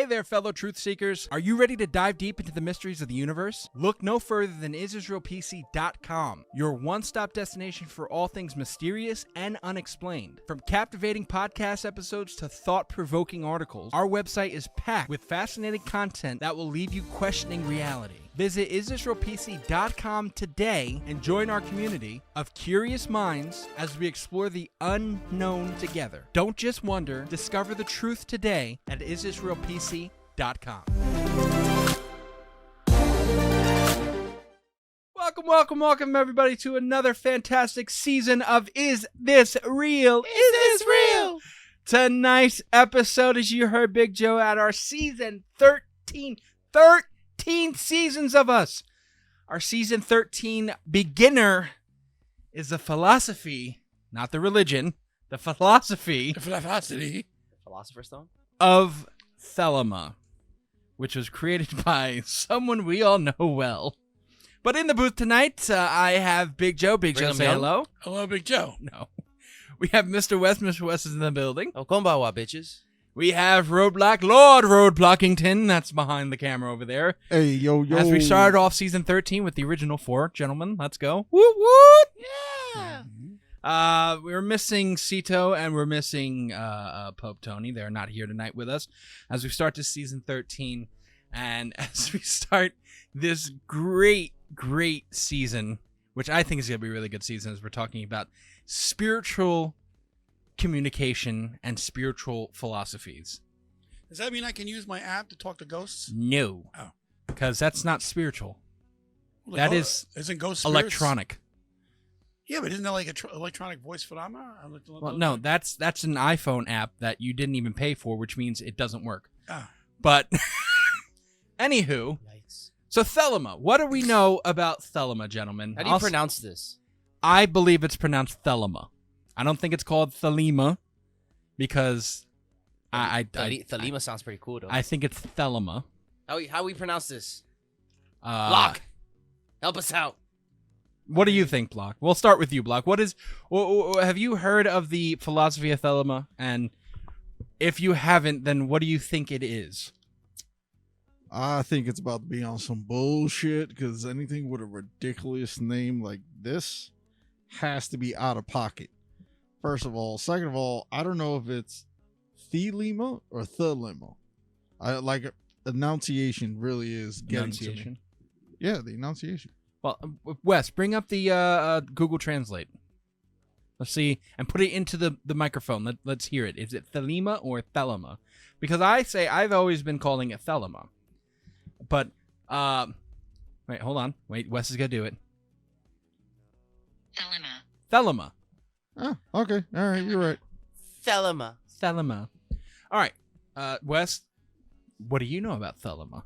Hey there, fellow truth seekers. Are you ready to dive deep into the mysteries of the universe? Look no further than isisraelpc.com, your one-stop destination for all things mysterious and unexplained. From captivating podcast episodes to thought-provoking articles, our website is packed with fascinating content that will leave you questioning reality. Visit isisraelpc.com today and join our community of curious minds as we explore the unknown together. Don't just wonder, discover the truth today at isisraelpc.com. Welcome everybody to another fantastic season of Is This Real? Is this real? Tonight's episode, as you heard Big Joe at our season 13 seasons of us. Our season 13 beginner is the philosophy, not the religion, the philosophy. The philosophy. Philosopher's Stone? Of Thelema, which was created by someone we all know well. But in the booth tonight, I have Big Joe. Big Joe, say hello. Hello, Big Joe. No. We have Mr. West. Mr. West is in the building. Oh, konbawa, bitches. We have Roadblock, Lord Roadblockington. That's behind the camera over there. Hey, yo. As we started off season 13 with the original 4, gentlemen, let's go. Woot woot! Yeah. We're missing Cito and we're missing Pope Tony. They're not here tonight with us as we start this season 13 and as we start this great season, which I think is going to be a really good season as we're talking about spiritual communication and spiritual philosophies. Does that mean I can use my app to talk to ghosts? No. Oh. Because that's not spiritual. Well, That is isn't ghost spirits? electronic. Yeah, but isn't that like an electronic voice phenomena? Well, no, that's an iPhone app that you didn't even pay for, which means it doesn't work. Ah. But, anywho, Yikes. so Thelema. What do we know about Thelema, gentlemen? How do you pronounce this? I believe it's pronounced Thelema. I don't think it's called Thelema because Thelema sounds pretty cool, though. I think it's Thelema. How we pronounce this? Block. Help us out. What do you think, Block? We'll start with you, Block. Have you heard of the philosophy of Thelema? And if you haven't, then what do you think it is? I think it's about to be on some bullshit because anything with a ridiculous name like this has to be out of pocket. First of all. Second of all, I don't know if it's Thelema or Thelema. I like enunciation really is getting to me. Yeah, the enunciation. Well, Wes, bring up the Google Translate. Let's see, and put it into the microphone. Let's hear it. Is it Thelema or Thelema? Because I've always been calling it Thelema. But, wait, hold on. Wait, Wes is going to do it. Thelema. Oh, okay. All right, you're right. Thelema. All right, Wes, what do you know about Thelema?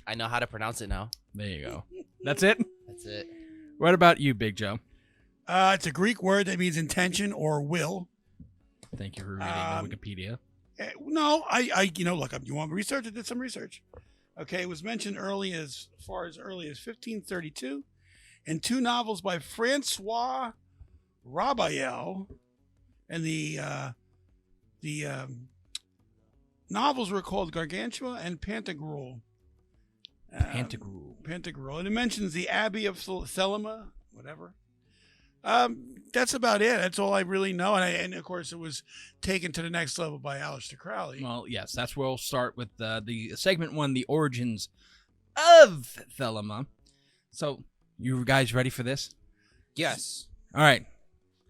I know how to pronounce it now. There you go. That's it? That's it. What about you, Big Joe? It's a Greek word that means intention or will. Thank you for reading the Wikipedia. No, look, you want research? I did some research. Okay, it was mentioned as far as early as 1532 in 2 novels by Francois Rabelais, and the novels were called Gargantua and Pantagruel. Pantagruel. And it mentions the Abbey of Thelema, whatever. That's about it. That's all I really know. And of course, it was taken to the next level by Aleister Crowley. Well, yes, that's where we'll start with the segment 1, the origins of Thelema. So, you guys ready for this? Yes. All right.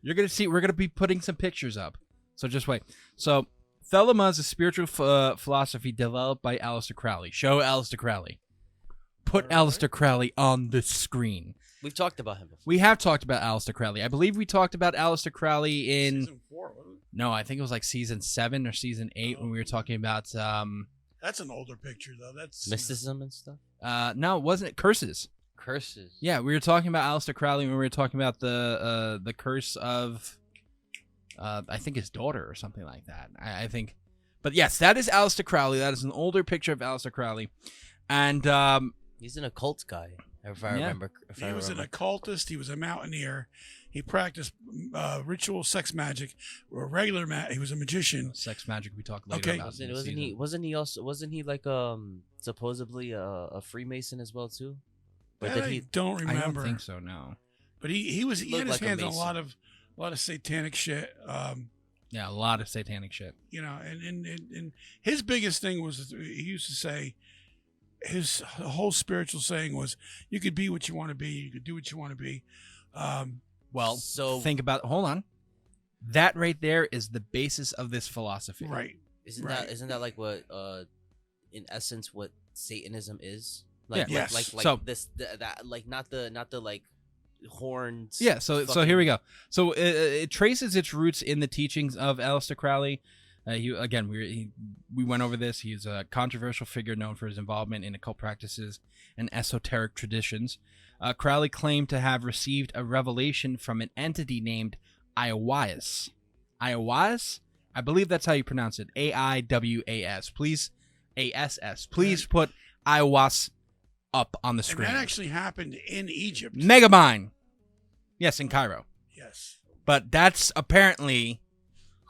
You're going to see, we're going to be putting some pictures up. So just wait. So, Thelema is a spiritual philosophy developed by Aleister Crowley. Show Aleister Crowley. Put Aleister Crowley on the screen. We've talked about him before. We have talked about Aleister Crowley. I believe we talked about Aleister Crowley in... Season 4, wasn't it? No, I think it was like season 7 or season 8 when we were talking about... That's an older picture, though. That's mysticism and stuff? No, it wasn't. Curses. Curses. Yeah, we were talking about Aleister Crowley when we were talking about the curse of... I think his daughter or something like that. I think... But yes, that is Aleister Crowley. That is an older picture of Aleister Crowley. And... he's an occult guy. If I Yeah. remember. If I He was an remember. occultist. He was a mountaineer. He practiced ritual sex magic, or regular he was a magician. Sex magic we talk later Okay. about. in the season. Wasn't he like supposedly a Freemason as well too? Or That did I he? don't I remember. don't think so. No. But he had Looked his like a hands on a Mason. lot of satanic shit. Yeah, a lot of satanic shit. You know, and his biggest thing was, he used to say, his whole spiritual saying was, you could be what you want to be, you could do what you want to be. Well, So- think about. Hold on. That right there is the basis of this philosophy. Right. Isn't that like what in essence what Satanism is? Yeah. Yes. Like So- that like not the like horns. Yeah, so fucking- here we go. So it traces its roots in the teachings of Aleister Crowley. We went over this. He's a controversial figure known for his involvement in occult practices and esoteric traditions. Crowley claimed to have received a revelation from an entity named Aiwass. Aiwass? I believe that's how you pronounce it. Aiwas. Please, ASS. Please put Aiwass up on the And screen. that actually happened in Egypt. Megamind. Yes, in Cairo. Yes. But that's apparently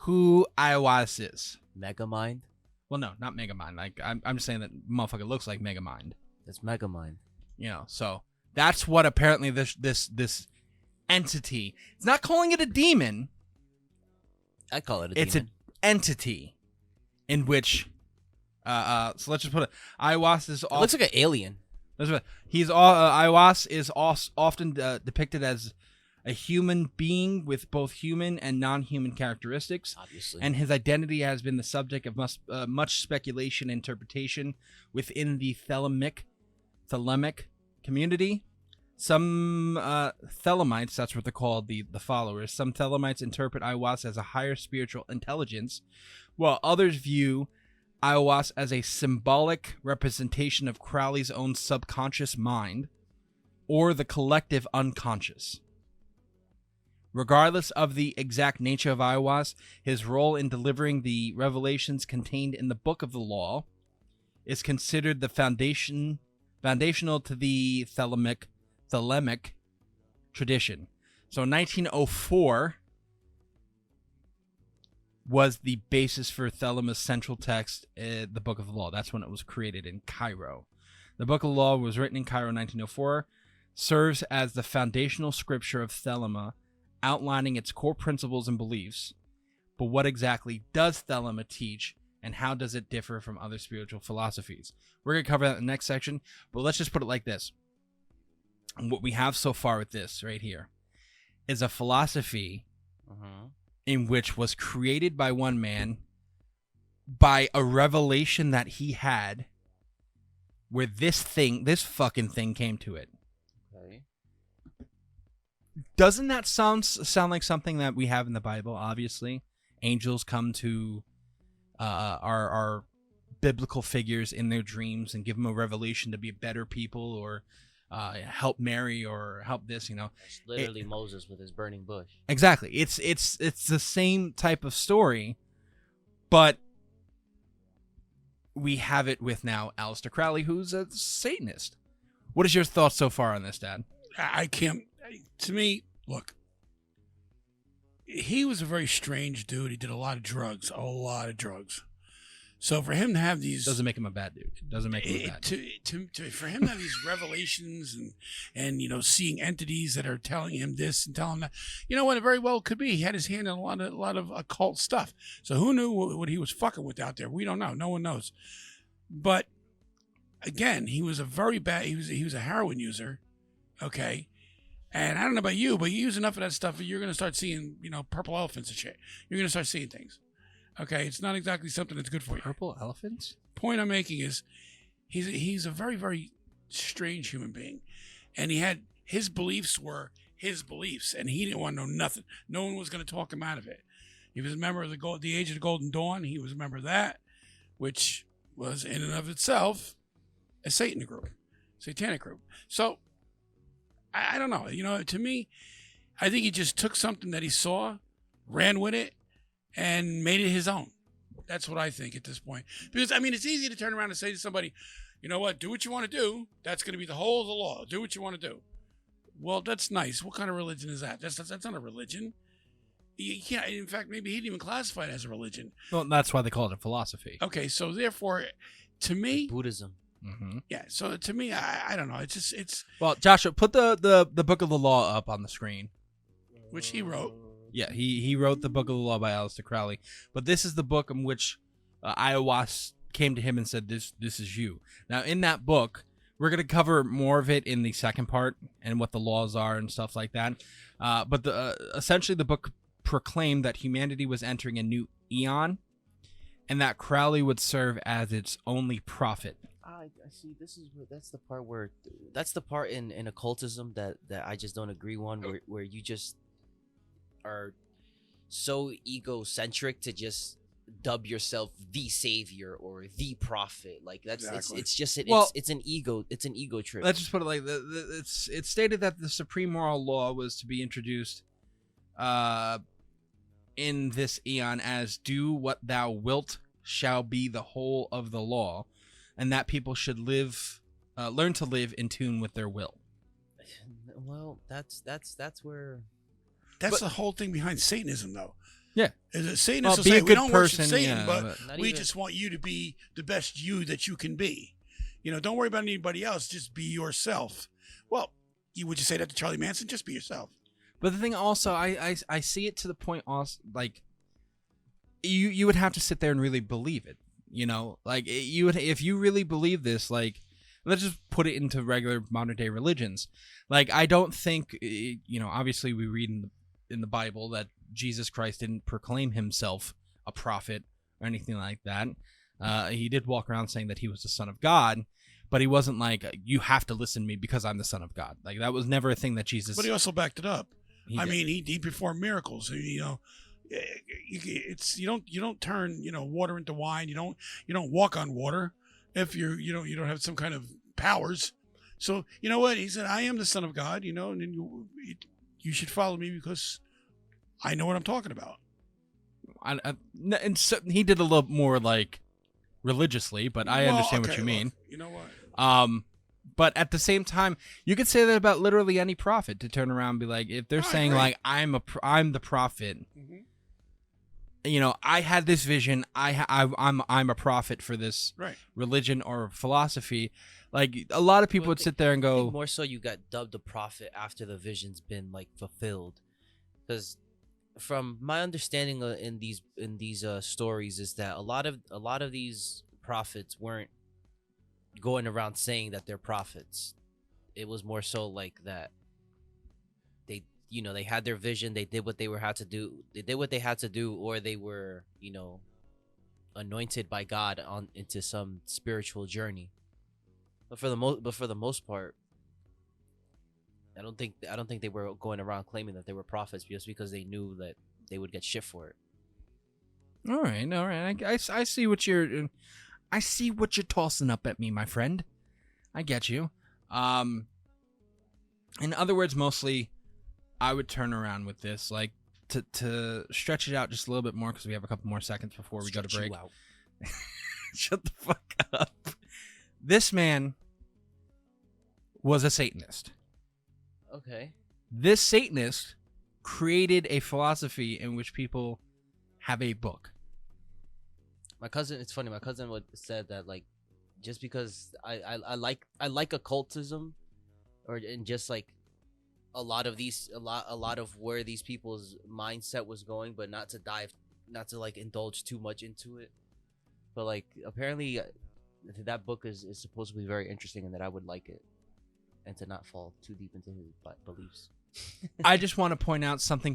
who Aiwass is. Megamind. Well, no, not Megamind. Like I'm just saying that motherfucker looks like Megamind. That's Megamind. You know, so that's what apparently this entity. It's not calling it a demon. I call it a It's demon. an entity in which. So let's just put it. Aiwass is. It looks like an alien. Aiwass is often depicted as a human being with both human and non-human characteristics, Obviously. and his identity has been the subject of much speculation and interpretation within the Thelemic community. Some Thelemites, that's what they're called, the followers. Some Thelemites interpret Aiwass as a higher spiritual intelligence, while others view Aiwass as a symbolic representation of Crowley's own subconscious mind or the collective unconscious. Regardless of the exact nature of Aiwass, his role in delivering the revelations contained in the Book of the Law is considered the foundational to the Thelemic tradition. So 1904 was the basis for Thelema's central text, the Book of the Law. That's when it was created in Cairo. The Book of the Law was written in Cairo in 1904, serves as the foundational scripture of Thelema, outlining its core principles and beliefs. But what exactly does Thelema teach, and how does it differ from other spiritual philosophies? We're going to cover that in the next section, but let's just put it like this. What we have so far with this right here is a philosophy in which was created by one man by a revelation that he had, where this fucking thing came to it. Okay. Doesn't that sound like something that we have in the Bible? Obviously, angels come to our biblical figures in their dreams and give them a revelation to be better people, or help Mary, or help this. You know, It's literally Moses with his burning bush. exactly. It's the same type of story, but we have it with now Aleister Crowley, who's a Satanist. What is your thoughts so far on this, Dad? I can't. To me, look, he was a very strange dude. He did a lot of drugs. So for him to have these Doesn't make him a bad dude. Doesn't make him a bad dude. for him to have these revelations and you know, seeing entities that are telling him this and telling him that, you know what, it very well could be he had his hand in a lot of occult stuff. So who knew what he was fucking with out there? We don't know. No one knows. But again, he was a very bad. He was a heroin user. Okay. And I don't know about you, but you use enough of that stuff, you're going to start seeing, you know, purple elephants and shit. You're going to start seeing things. Okay, it's not exactly something that's good for you. Purple elephants? Point I'm making is he's a very, very strange human being. And his beliefs were his beliefs, and he didn't want to know nothing. No one was going to talk him out of it. He was a member of the Age of the Golden Dawn. He was a member of that, which was in and of itself a satanic group. So I don't know. You know, to me, I think he just took something that he saw, ran with it, and made it his own. That's what I think at this point. Because, I mean, it's easy to turn around and say to somebody, you know what? Do what you want to do. That's going to be the whole of the law. Do what you want to do. Well, that's nice. What kind of religion is that? That's not a religion. You can't. In fact, maybe he didn't even classify it as a religion. Well, that's why they call it a philosophy. Okay, so therefore, to me, Buddhism. Mm-hmm. yeah. So to me, I don't know. It's Well, Joshua, put the book of the law up on the screen. which he wrote. Yeah, he wrote the book of the law by Aleister Crowley, but this is the book in which Iowas came to him and said, "This is you." Now, in that book, we're gonna cover more of it in the second part and what the laws are and stuff like that. But essentially, the book proclaimed that humanity was entering a new eon, and that Crowley would serve as its only prophet. I see. That's the part in occultism that I just don't agree on. Where you just are so egocentric to just dub yourself the savior or the prophet. Like that's Exactly. it's an ego trip. Let's just put it like it's stated that the supreme moral law was to be introduced in this eon as "do what thou wilt shall be the whole of the law," and that people should learn to live in tune with their will. Well, that's where. That's the whole thing behind Satanism, though. Yeah. Satanists Well, will be say, a we good don't person, worship Satan, yeah, but but- we Not just want you to be the best you that you can be. You know, don't worry about anybody else. Just be yourself. Well, would you say that to Charlie Manson? Just be yourself. But the thing also, I see it to the point also, like, you would have to sit there and really believe it. You know, like you would, if you really believe this, like, let's just put it into regular modern day religions. Like, I don't think, obviously we read in the Bible that Jesus Christ didn't proclaim himself a prophet or anything like that. He did walk around saying that he was the Son of God, but he wasn't like, you have to listen to me because I'm the Son of God. Like, that was never a thing that Jesus. But he also backed it up. he I did. mean, he performed miracles. You know, you don't turn water into wine. You don't walk on water if you don't have some kind of powers. So you know what he said? I am the Son of God. You know, and then you should follow me because I know what I'm talking about. And so he did a little more like religiously, but I Well, understand what okay, you mean. look, you know what? But at the same time, you could say that about literally any prophet, to turn around and be like, if they're I saying agree. like I'm the prophet, Mhm. I had this vision, I'm a prophet for this Right. religion or philosophy. Like, a lot of people Well, would sit there and I think go, more so you got dubbed a prophet after the vision's been like fulfilled, because from my understanding in these stories is that a lot of these prophets weren't going around saying that they're prophets. It was more so like that they had their vision, they did what they had to do, or they were anointed by God into some spiritual journey. But for the most part, I don't think they were going around claiming that they were prophets just because they knew that they would get shit for it. all right, I see what you're tossing up at me, my friend. I get you. In other words, mostly, I would turn around with this, like, to stretch it out just a little bit more, because we have a couple more seconds before we go to Stretch break. you out. Shut the fuck up. This man was a Satanist. Okay. This Satanist created a philosophy in which people have a book. It's funny. My cousin said that, like, just because I like occultism, and just like a lot of where these people's mindset was going, but not to like indulge too much into it. But like, apparently that book is supposed to be very interesting, and that I would like it, and to not fall too deep into his beliefs. I just want to point out something.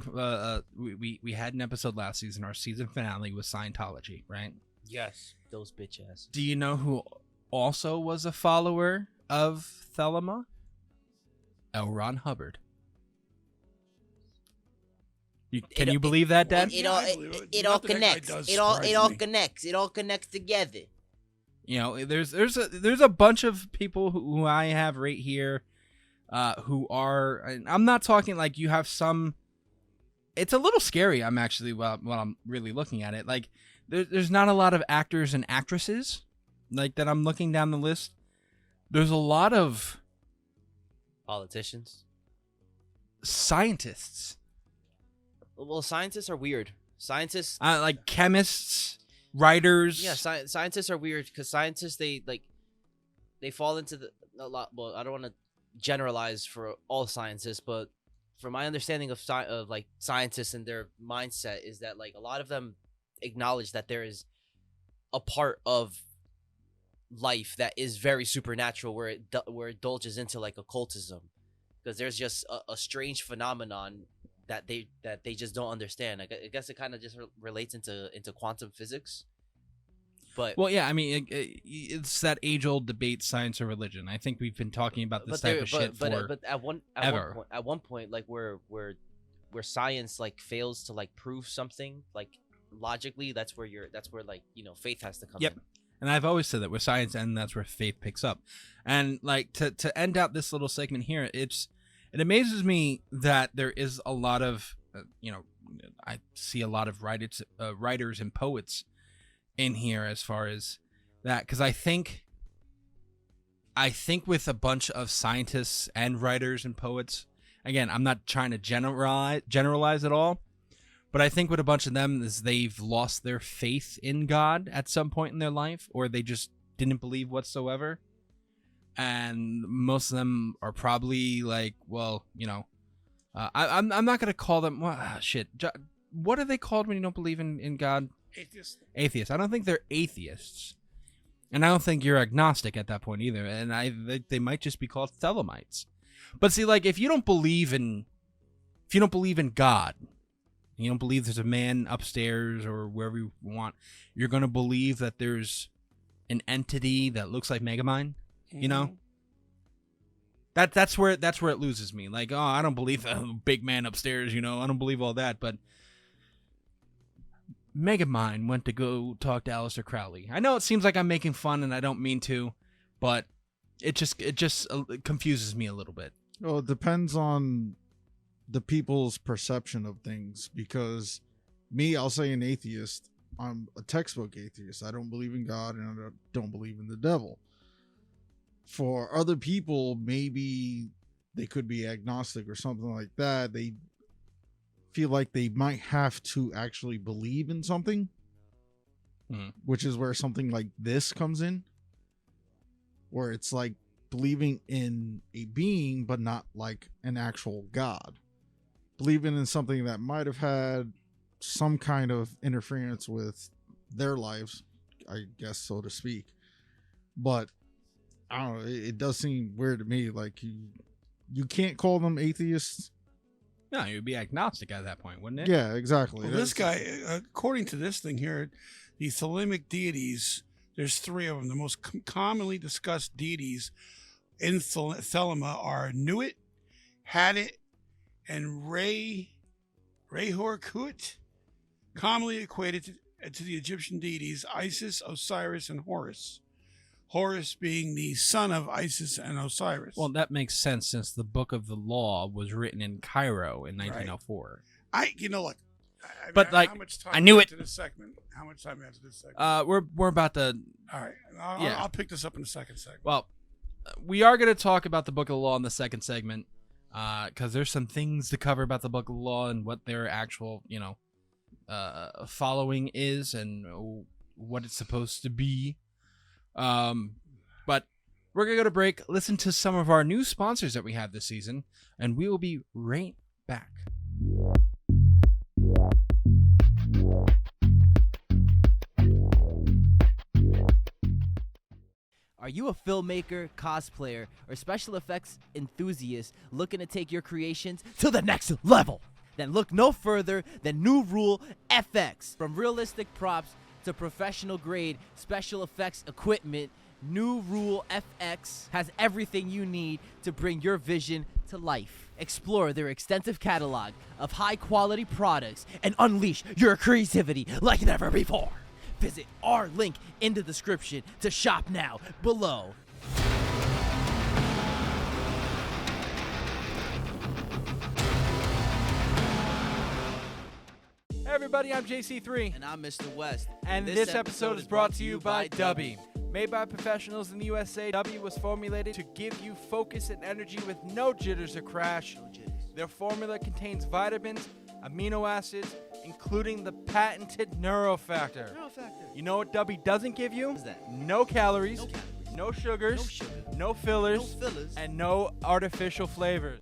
We had an episode last season. Our season finale was Scientology, right? Yes, those bitch ass. Do you know who also was a follower of Thelema? L. Ron Hubbard. Can you believe that, Dad? Yeah, I believe it. It all Nothing that guy connects. does It all surprises me. connects. It all connects together. There's a bunch of people who I have right here, who are. And I'm not talking like you have some. It's a little scary. I'm actually while I'm really looking at it. Like there's not a lot of actors and actresses, like that I'm looking down the list there's a lot of Politicians. scientists, Well, scientists are weird. Scientists, like chemists, writers. yeah, scientists are weird because scientists they fall into a lot. Well, I don't want to generalize for all scientists, but from my understanding of like scientists and their mindset is that like a lot of them acknowledge that there is a part of life that is very supernatural where it indulges into like occultism, because there's just a strange phenomenon that they just don't understand. I guess it kind of just relates into quantum physics. But Well, yeah, I mean, it's that age-old debate, science or religion. I think we've been talking about this type of shit for but at one point, like where science like fails to like prove something like logically, that's where like, you know, faith has to come Yep. in. And I've always said that with science, and that's where faith picks up. And like to end out this little segment here, it amazes me that there is a lot of I see a lot of writers and poets in here as far as that, because I think with a bunch of scientists and writers and poets, again, I'm not trying to generalize at all, but I think with a bunch of them is they've lost their faith in God at some point in their life, or they just didn't believe whatsoever. And most of them are probably like, well, you know, I'm not gonna call them shit. What are they called when you don't believe in God? Atheists. I don't think they're atheists, and I don't think you're agnostic at that point either. And they might just be called Thelemites. But see, like if you don't believe in God, you don't believe there's a man upstairs or wherever you want, you're gonna believe that there's an entity that looks like Megamind. You know, that's where it loses me. Like, oh, I don't believe the big man upstairs. You know, I don't believe all that. But Megamind went to go talk to Aleister Crowley. I know it seems like I'm making fun, and I don't mean to, but it just confuses me a little bit. Well, it depends on the people's perception of things. Because me, I'll say an atheist. I'm a textbook atheist. I don't believe in God, and I don't believe in the devil. For other people, maybe they could be agnostic or something like that. They feel like they might have to actually believe in something, which is where something like this comes in, where it's like believing in a being, but not like an actual God. Believing in something that might have had some kind of interference with their lives, I guess, so to speak. But I don't know, it does seem weird to me. Like you can't call them atheists. No, you'd be agnostic at that point, wouldn't it? Yeah, exactly. Well, this guy, according to this thing here, the Thelemic deities, there's three of them. The most commonly discussed deities in Thelema are Nuit, Hadit, and Rehorkut, commonly equated to the Egyptian deities Isis, Osiris, and Horus. Horus being the son of Isis and Osiris. Well, that makes sense since the Book of the Law was written in Cairo in 1904. Look. But, like, how much time I knew it. After this segment? How much time after this segment? We're about to. All right. I'll pick this up in the second segment. Well, we are going to talk about the Book of the Law in the second segment, because there's some things to cover about the Book of the Law and what their actual, following is and what it's supposed to be. But we're gonna go to break, listen to some of our new sponsors that we have this season, and we will be right back. Are you a filmmaker, cosplayer, or special effects enthusiast looking to take your creations to the next level? Then look no further than New Rule FX. From realistic props to professional grade special effects equipment, New Rule FX has everything you need to bring your vision to life. Explore their extensive catalog of high quality products and unleash your creativity like never before. Visit our link in the description to shop now below. Hey everybody, I'm JC3. And I'm Mr. West. And this episode is brought to you by Dubby. Made by professionals in the USA, W was formulated to give you focus and energy with no jitters or crash. Their formula contains vitamins, amino acids, including the patented neurofactor. You know what W doesn't give you? What is that? No calories, no sugars, No sugar. no fillers, No fillers. and no artificial flavors.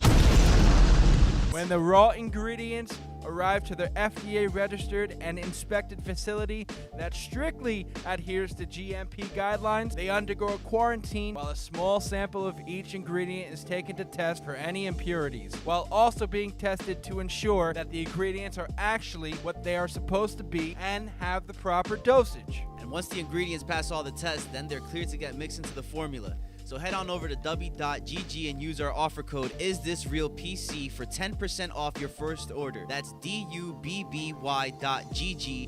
When the raw ingredients arrive to their FDA-registered and inspected facility that strictly adheres to GMP guidelines, they undergo a quarantine while a small sample of each ingredient is taken to test for any impurities, while also being tested to ensure that the ingredients are actually what they are supposed to be and have the proper dosage. And once the ingredients pass all the tests, then they're cleared to get mixed into the formula. So head on over to w.gg and use our offer code IsThisRealPC for 10% off your first order. That's DUBBY.GG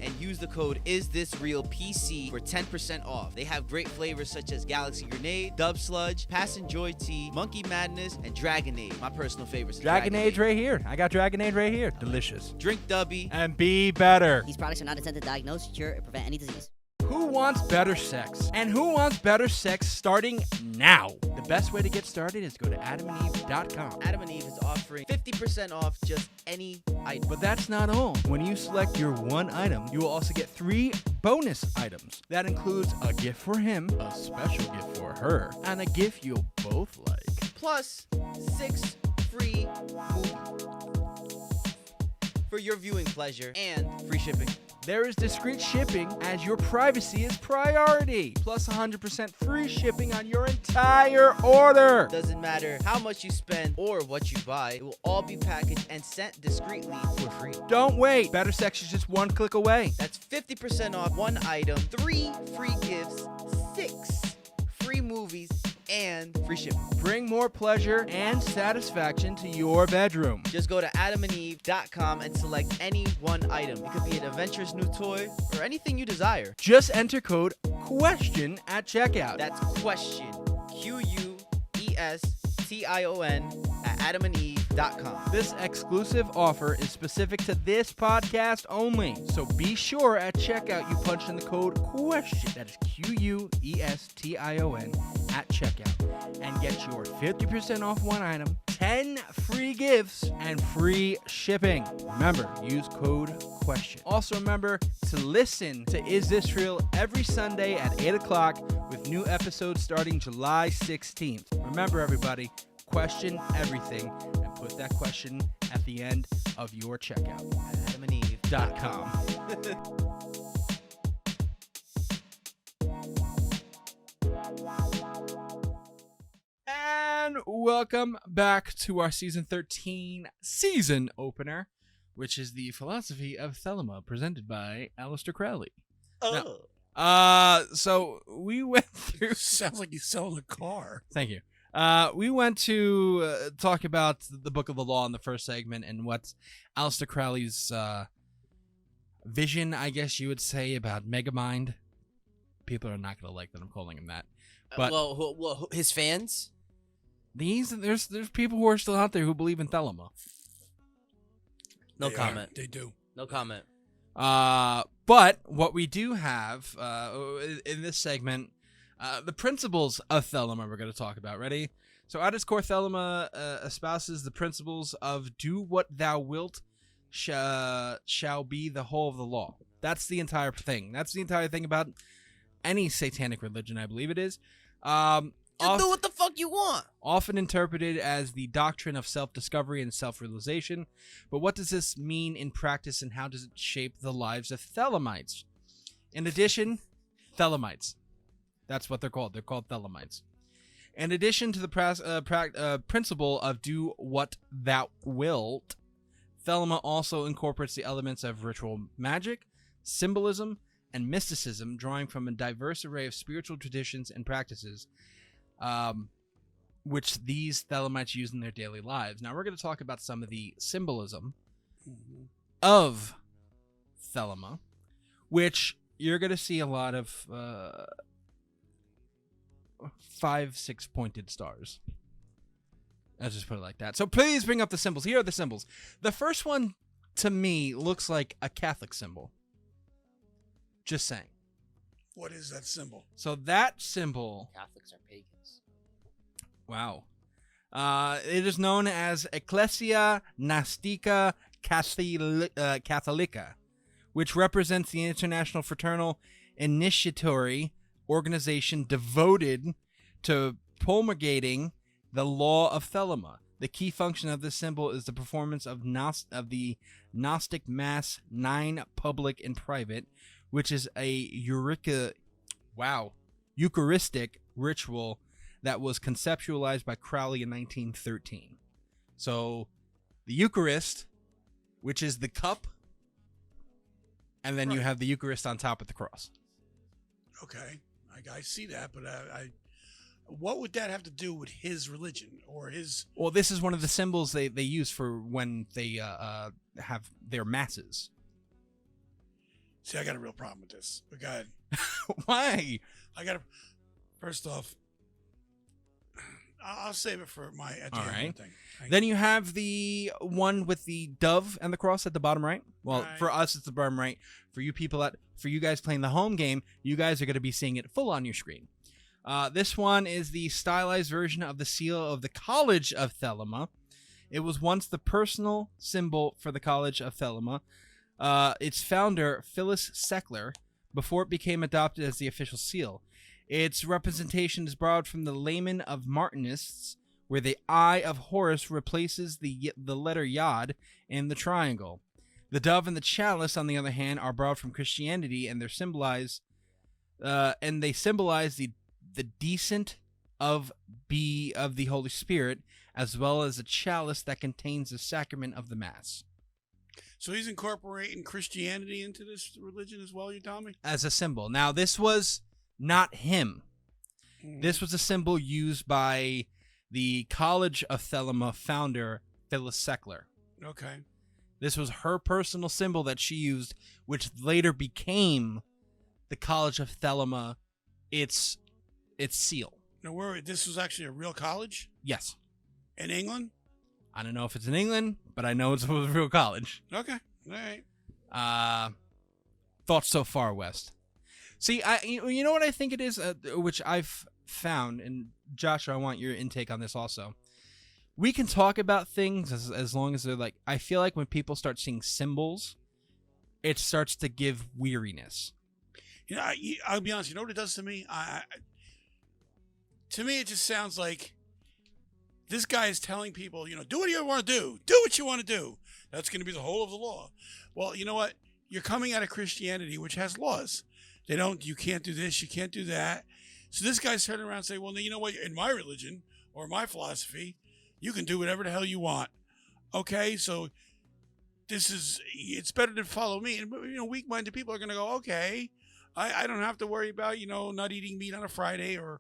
and use the code IsThisRealPC for 10% off. They have great flavors such as Galaxy Grenade, Dub Sludge, Passion Joy Tea, Monkey Madness, and Dragonade. My personal favorites. Dragonade right here. I got Dragonade right here. Delicious. Drink Dubby. And be better. These products are not intended to diagnose, cure, or prevent any disease. Who wants better sex? And who wants better sex starting now? The best way to get started is go to adamandeve.com. Adam and Eve is offering 50% off just any item. But that's not all. When you select your one item, you will also get 3 bonus items. That includes a gift for him, a special gift for her, and a gift you'll both like. Plus 6 free movies for your viewing pleasure and free shipping. There is discreet shipping as your privacy is priority. Plus 100% free shipping on your entire order. Doesn't matter how much you spend or what you buy, it will all be packaged and sent discreetly for free. Don't wait. Better sex is just one click away. That's 50% off one item, 3 free gifts, 6 free movies, and free shipping. Bring more pleasure and satisfaction to your bedroom. Just go to adamandeve.com and select any one item. It could be an adventurous new toy or anything you desire. Just enter code QUESTION at checkout. That's question, QUESTION at adamandeve.com. This exclusive offer is specific to this podcast only. So be sure at checkout you punch in the code QUESTION. That is QUESTION at checkout. And get your 50% off one item, 10 free gifts, and free shipping. Remember, use code QUESTION. Also remember to listen to Is This Real every Sunday at 8 o'clock with new episodes starting July 16th. Remember, everybody, question everything and put that question at the end of your checkout at adamandeve.com. And welcome back to our season 13 season opener, which is the philosophy of Thelema, presented by Aleister Crowley. So we went through. Sounds like he's selling a car. Thank you. We went to talk about the Book of the Law in the first segment and what's Aleister Crowley's vision, I guess you would say, about Megamind. People are not going to like that I'm calling him that. But well, his fans. There's people who are still out there who believe in Thelema. No They comment. They do. No comment. But what we do have in this segment, the principles of Thelema we're going to talk about. Ready? So at its core, Thelema espouses the principles of do what thou wilt shall be the whole of the law. That's the entire thing. That's the entire thing about any satanic religion, I believe it is. Just do what the fuck you want. Often interpreted as the doctrine of self-discovery and self-realization. But what does this mean in practice, and how does it shape the lives of Thelemites? In addition, Thelemites. That's what they're called. They're called Thelemites. In addition to the principle of do what thou wilt, Thelema also incorporates the elements of ritual magic, symbolism, and mysticism, drawing from a diverse array of spiritual traditions and practices, which these Thelemites use in their daily lives. Now, we're going to talk about some of the symbolism of Thelema, which you're going to see a lot of 5-6 pointed stars. I'll just put it like that. So please bring up the symbols. Here are the symbols. The first one, to me, looks like a Catholic symbol. Just saying. What is that symbol? So that symbol, Catholics are pagans. wow. It is known as Ecclesia Gnostica Catholica, which represents the international fraternal initiatory organization devoted to promulgating the law of Thelema. The key function of this symbol is the performance of the Gnostic Mass 9, public and private, which is a Eucharistic ritual that was conceptualized by Crowley in 1913. So, the Eucharist, which is the cup, and then you have the Eucharist on top of the cross. Okay, I see that, but what would that have to do with his religion or his? Well, this is one of the symbols they use for when they have their masses. See, I got a real problem with this. But go ahead. Why? First off, I'll save it for my at the All end right. thing. Then you have the one with the dove and the cross at the bottom right. Well, Right. for us, it's the bottom right. For you guys playing the home game, you guys are going to be seeing it full on your screen. This one is the stylized version of the seal of the College of Thelema. It was once the personal symbol for the College of Thelema. Its founder, Phyllis Seckler, before it became adopted as the official seal. Its representation is borrowed from the Layman of Martinists, where the eye of Horus replaces the letter Yod in the triangle. The dove and the chalice, on the other hand, are borrowed from Christianity, and they symbolize the descent of the Holy Spirit, as well as a chalice that contains the sacrament of the Mass. So he's incorporating Christianity into this religion as well. You tell me? As a symbol. Now, this was not him. This was a symbol used by the College of Thelema founder, Phyllis Seckler. Okay. This was her personal symbol that she used, which later became the College of Thelema, its seal. Now, this was actually a real college Yes. in England? I don't know if it's in England, but I know it's a real college. Okay. All right. Thoughts so far, West? See, you know what I think it is, which I've found, and Josh, I want your intake on this also. We can talk about things as long as they're like, I feel like when people start seeing symbols, it starts to give weariness. You know, I'll be honest. You know what it does to me? To me, it just sounds like this guy is telling people, do what you want to do. Do what you want to do. That's going to be the whole of the law. Well, you know what? You're coming out of Christianity, which has laws. You can't do this, you can't do that. So this guy's turning around and saying, well, you know what? In my religion or my philosophy, you can do whatever the hell you want. Okay, so it's better to follow me. And, weak-minded people are going to go, okay, I don't have to worry about, not eating meat on a Friday or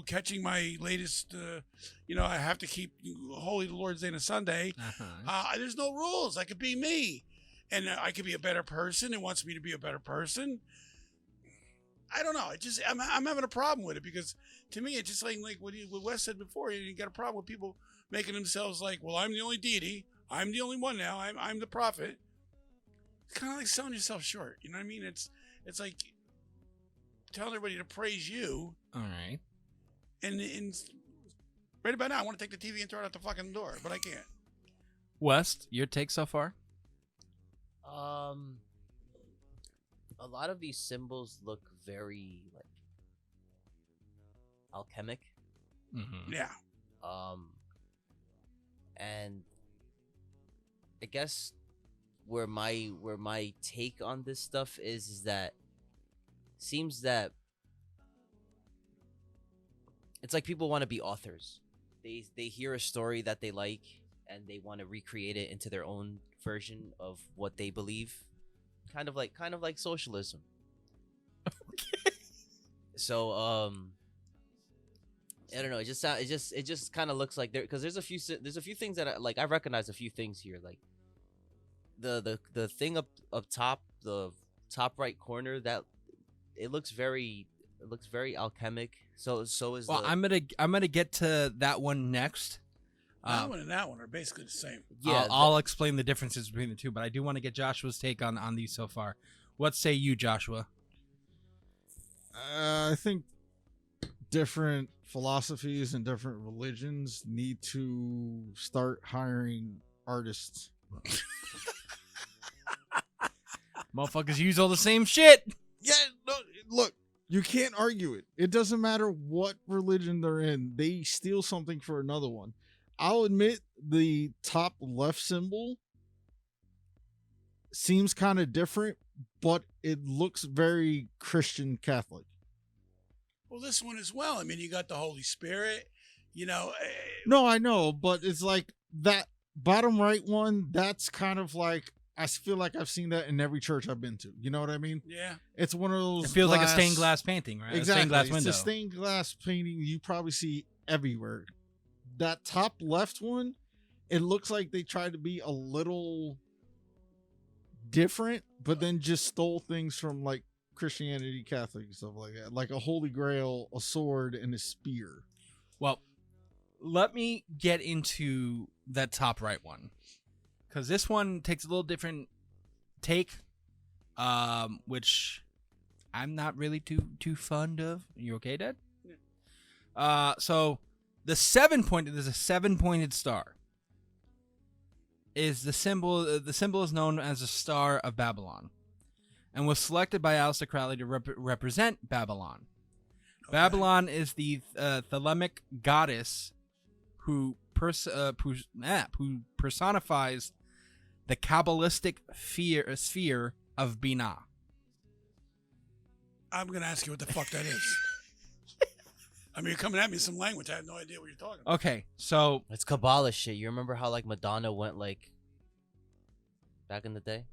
catching my latest, I have to keep Holy the Lord's Day on a Sunday. There's no rules. I could be me. And I could be a better person. It wants me to be a better person. I don't know. I'm having a problem with it because to me, it's just like what Wes said before. You got a problem with people making themselves like, well, I'm the only deity. I'm the only one now. I'm the prophet. It's kind of like selling yourself short. You know what I mean? It's like telling everybody to praise you. All right. And right about now, I want to take the TV and throw it out the fucking door, but I can't. West, your take so far? A lot of these symbols look very like alchemic. Mm-hmm. Yeah. And I guess where my take on this stuff is that seems that it's like people want to be authors. They hear a story that they like and they want to recreate it into their own version of what they believe. Kind of like socialism. Okay. So I don't know. It just kind of looks like there because there's a few things that I recognize a few things here, like the thing up top, the top right corner, that it looks very alchemic. So is well, I'm gonna get to that one next. That one and that one are basically the same. Yeah, I'll explain the differences between the two, but I do want to get Joshua's take on these so far. What say you, Joshua? I think different philosophies and different religions need to start hiring artists. Motherfuckers use all the same shit. Yeah, no, look, you can't argue it. It doesn't matter what religion they're in. They steal something for another one. I'll admit the top left symbol seems kind of different, but it looks very Christian Catholic. Well, this one as well. I mean, you got the Holy Spirit, you know. No, I know, but it's like that bottom right one, that's kind of like, I feel like I've seen that in every church I've been to. You know what I mean? Yeah. It's one of those. It feels like a stained glass painting, right? Exactly. A stained glass window. It's a stained glass painting you probably see everywhere. That top left one, it looks like they tried to be a little different, but then just stole things from like Christianity, Catholic, and stuff like that. Like a holy grail, a sword, and a spear. Well, let me get into that top right one, because this one takes a little different take, which I'm not really too fond of. You okay, Dad? Yeah. So the 7-pointed, there's a 7-pointed star. Is the symbol? The symbol is known as the Star of Babylon, and was selected by Aleister Crowley to represent Babylon. Okay. Babylon is the Thelemic goddess who personifies the Kabbalistic sphere of Binah. I'm going to ask you what the fuck that is. I mean, you're coming at me with some language. I have no idea what you're talking about. Okay, so... It's Kabbalah shit. You remember how, like, Madonna went, like, back in the day?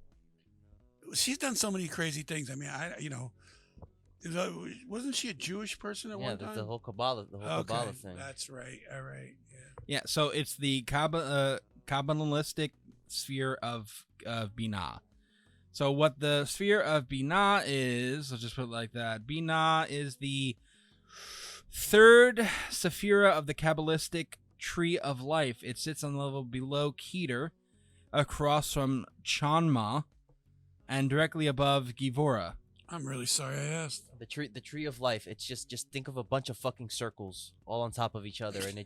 She's done so many crazy things. I mean, wasn't she a Jewish person at one time? Yeah, the whole Kabbalah, Kabbalah thing. That's right. All right. Yeah, so it's the Kabbalistic sphere of Binah. So what the sphere of Binah is, I'll just put it like that. Binah is the third sephira of the Kabbalistic tree of life. It sits on the level below Keter, across from Chanma, and directly above Givora. I'm really sorry I asked. The tree of life. It's just think of a bunch of fucking circles all on top of each other, and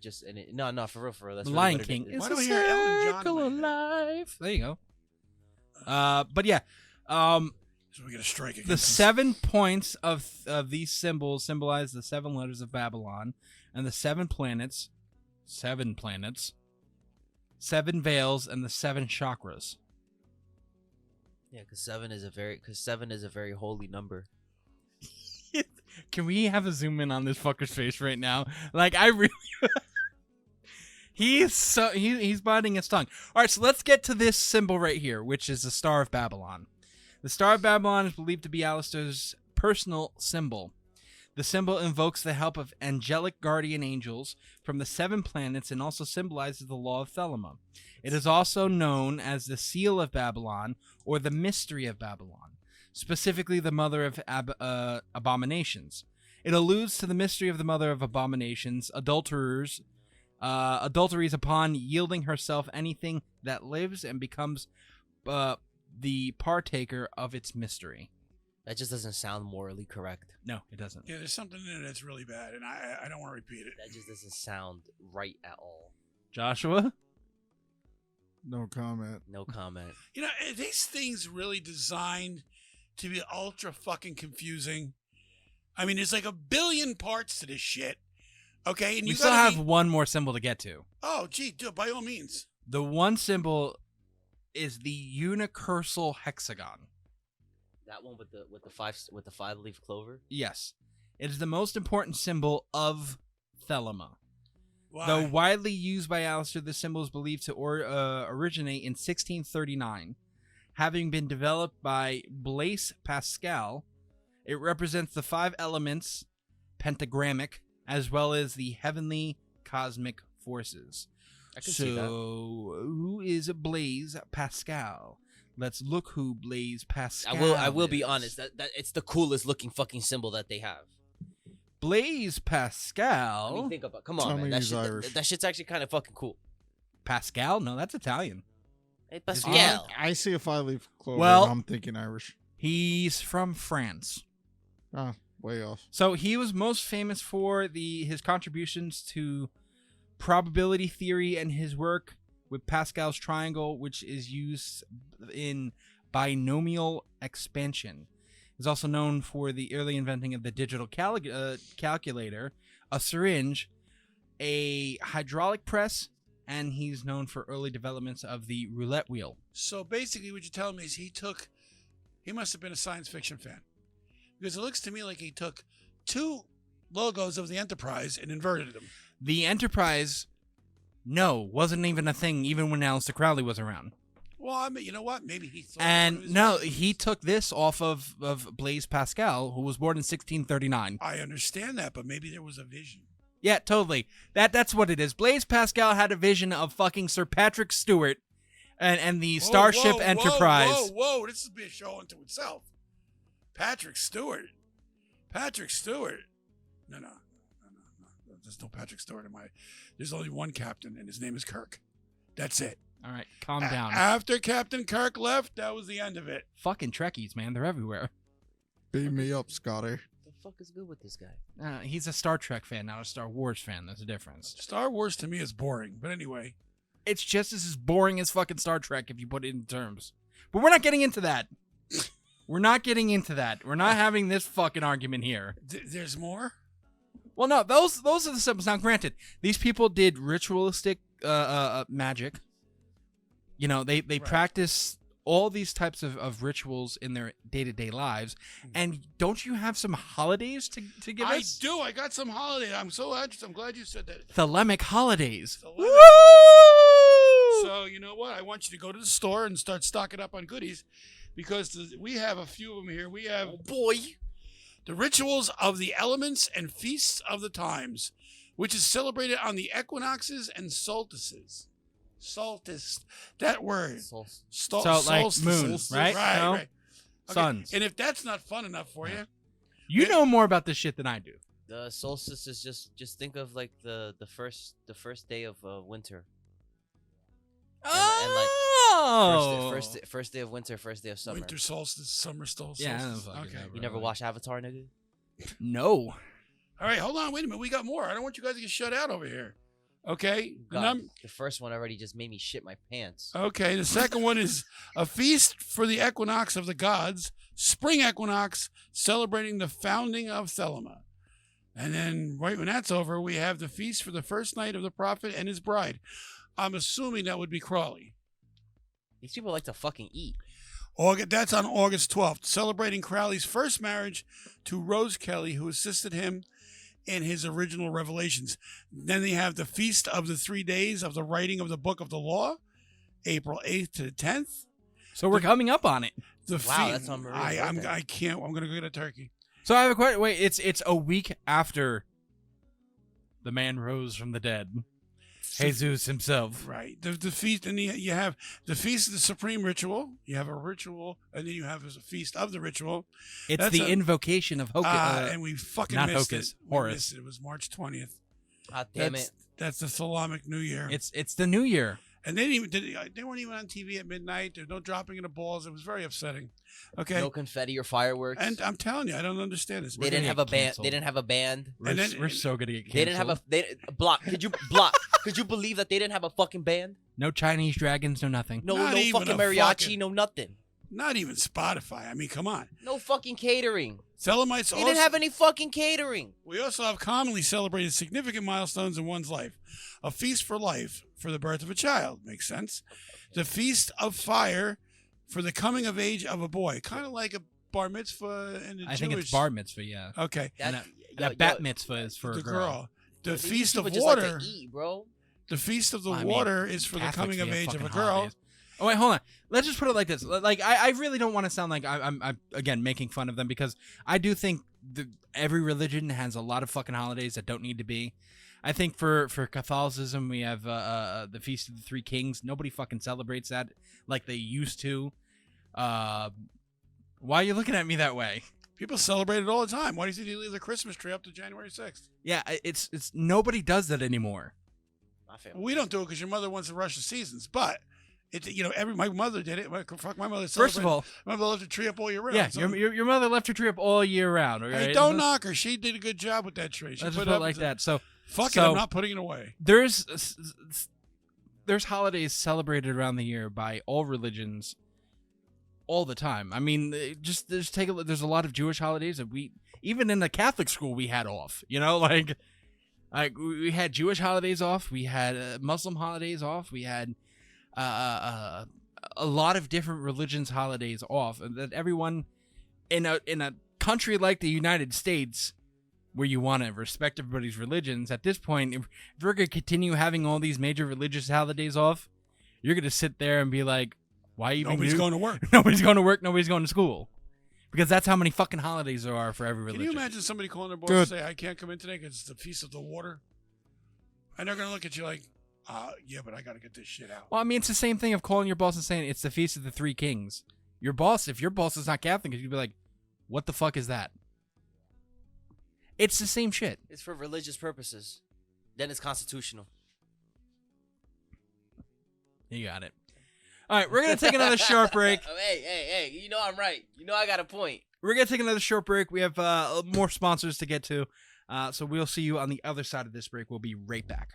no, for real. That's the really Lion what it King is. Why is do a I hear Ellen John in circle my of head? life. There you go. But yeah, So we get a strike against the 7 points of these symbols symbolize the 7 letters of Babylon and the 7 planets, 7 veils, and the 7 chakras. Yeah, because seven is a very holy number. Can we have a zoom in on this fucker's face right now? Like, I really... He's biting his tongue. All right, so let's get to this symbol right here, which is the Star of Babylon. The Star of Babylon is believed to be Aleister's personal symbol. The symbol invokes the help of angelic guardian angels from the 7 planets and also symbolizes the law of Thelema. It is also known as the Seal of Babylon or the Mystery of Babylon, specifically the Mother of Abominations. It alludes to the mystery of the Mother of Abominations, adulteries upon yielding herself anything that lives and becomes the partaker of its mystery. That just doesn't sound morally correct. No, it doesn't. Yeah, there's something in it that's really bad, and I don't want to repeat it. That just doesn't sound right at all. Joshua? No comment. No comment. You know, are these things really designed to be ultra fucking confusing? I mean, there's like a billion parts to this shit. Okay, and We you still gotta have one more symbol to get to. Oh, gee, do it by all means. The one symbol is the unicursal hexagon. That one with the 5-leaf clover. Yes. It is the most important symbol of Thelema. Why? Though widely used by Aleister, this symbol is believed to originate in 1639. Having been developed by Blaise Pascal, it represents the 5 elements, pentagrammic, as well as the heavenly cosmic forces. I can see that. So, who is Blaise Pascal? Let's look who Blaise Pascal I will be is. honest. That it's the coolest looking fucking symbol that they have. Blaise Pascal. I mean, think about. Come Tell on, me man. That he's shit, Irish. that shit's actually kind of fucking cool. Pascal? No, that's Italian. Hey, Is he- Pascal. I see a 5-leaf clover. Well- and I'm thinking Irish. He's from France. Oh, Way off. So he was most famous for his contributions to probability theory and his work with Pascal's triangle, which is used in binomial expansion. He's also known for the early inventing of the digital calculator, a syringe, a hydraulic press, and he's known for early developments of the roulette wheel. So basically what you're telling me is he must have been a science fiction fan. Because it looks to me like he took two logos of the Enterprise and inverted them. The Enterprise, wasn't even a thing even when Aleister Crowley was around. Well, I mean, you know what? Maybe he thought... And no, he took this off of Blaise Pascal, who was born in 1639. I understand that, but maybe there was a vision. Yeah, totally. That's what it is. Blaise Pascal had a vision of fucking Sir Patrick Stewart and the Starship Enterprise. Whoa, this is a show unto itself. Patrick Stewart. No. There's no Patrick Stewart in my... There's only one captain, and his name is Kirk. That's it. All right, calm down. After Captain Kirk left, that was the end of it. Fucking Trekkies, man. They're everywhere. Beam me up, Scotty. The fuck is good with this guy? He's a Star Trek fan, not a Star Wars fan. There's a difference. Star Wars to me is boring, but anyway. It's just as boring as fucking Star Trek if you put it in terms. But we're not getting into that. We're not having this fucking argument here. There's more? Well, no, those are the symbols. Now, granted, these people did ritualistic magic. You know, they Right. practice all these types of rituals in their day-to-day lives. And don't you have some holidays to give I us? do. I got some holiday. I'm so interested. I'm glad you said that. Thelemic holidays. Thelemic. Woo! So, you know what? I want you to go to the store and start stocking up on goodies because we have a few of them here. We have, the rituals of the elements and feasts of the times, which is celebrated on the equinoxes and solstices. Solstice, that word. So, like moon, right? Right, No? right. Okay. Suns. And if that's not fun enough for you, You know more about this shit than I do. The solstice is just think of like the first day of winter. And, like, Oh, first day of winter, first day of summer. winter solstice, summer solstice. Yeah, I don't fucking Okay. know, You never watch Avatar, nigga? no. All right, hold on. Wait a minute. We got more. I don't want you guys to get shut out over here. Okay. God, the first one already just made me shit my pants. Okay. The second one is a feast for the equinox of the gods, spring equinox, celebrating the founding of Thelema. And then right when that's over, we have the feast for the first night of the prophet and his bride. I'm assuming that would be Crowley. These people like to fucking eat. That's on August 12th, celebrating Crowley's first marriage to Rose Kelly, who assisted him in his original revelations. Then they have the Feast of the 3 days of the writing of the Book of the Law, April 8th to the 10th. So we're coming up on it. Wow, that's on Maria's birthday. I can't. I'm going to go get a turkey. So I have a question. Wait, it's a week after the man rose from the dead. Jesus himself. Right. The feast, and you have the Feast of the Supreme Ritual. You have a ritual, and then you have a Feast of the Ritual. It's That's the invocation of Hocus. and we fucking not missed Hocus, it. We Horus. missed it. It was March 20th. God damn it. That's the Thelemic New Year. It's the New Year. And they weren't even on TV at midnight. There's no dropping of the balls. It was very upsetting. Okay. No confetti or fireworks. And I'm telling you, I don't understand this. they didn't gonna have get a band. canceled. They didn't have a band. We're so gonna get canceled. They didn't have a block. Could you block? Could you believe that they didn't have a fucking band? No Chinese dragons, no nothing. No, Not no even fucking a mariachi, fucking- no nothing. Not even Spotify. I mean, come on. No fucking catering. Thelemites They didn't have any fucking catering. We also have commonly celebrated significant milestones in one's life. A feast for life for the birth of a child. Makes sense. The Feast of Fire for the coming of age of a boy. Kind of like a bar mitzvah in the I think it's bar mitzvah, yeah. Okay. That bat mitzvah is for The a girl. The These Feast of people just Water. like to eat, bro. The Feast of the I mean, Water is for the Catholics, coming of we have age of a fucking girl. holidays. Oh wait, hold on. Let's just put it like this. Like I really don't want to sound like I'm again making fun of them because I do think every religion has a lot of fucking holidays that don't need to be. I think for Catholicism we have the Feast of the Three Kings. Nobody fucking celebrates that like they used to. Why are you looking at me that way? People celebrate it all the time. Why do you think they leave the Christmas tree up to January 6th? Yeah, it's nobody does that anymore. My family. We don't do it because your mother wants to rush the seasons, but My mother did it. Fuck, my mother. First of all, my mother left the tree up all year round. yeah, so- your mother left her tree up all year round. Right? Hey, don't knock her. She did a good job with that tree. She I just put it felt up like that. So Fuck it, so I'm not putting it away. there's holidays celebrated around the year by all religions all the time. I mean, just take a look. There's a lot of Jewish holidays that even in the Catholic school we had off. Like we had Jewish holidays off. We had Muslim holidays off. We had a lot of different religions holidays off, and that everyone in a country like the United States, where you want to respect everybody's religions, at this point, if we're going to continue having all these major religious holidays off, you're going to sit there and be like, why even Nobody's going to work. Nobody's going to work, nobody's going to school. Because that's how many fucking holidays there are for every religion. Can you imagine somebody calling their boss Good. and say, I can't come in today because it's the Feast of the Water? And they're going to look at you like, yeah, but I got to get this shit out. Well, I mean, it's the same thing of calling your boss and saying it's the Feast of the Three Kings. If your boss is not Catholic, you'd be like, what the fuck is that? It's the same shit. It's for religious purposes. Then it's constitutional. You got it. All right, we're going to take another short break. Oh, hey, you know I'm right. You know I got a point. We're going to take another short break. We have more sponsors to get to. So we'll see you on the other side of this break. We'll be right back.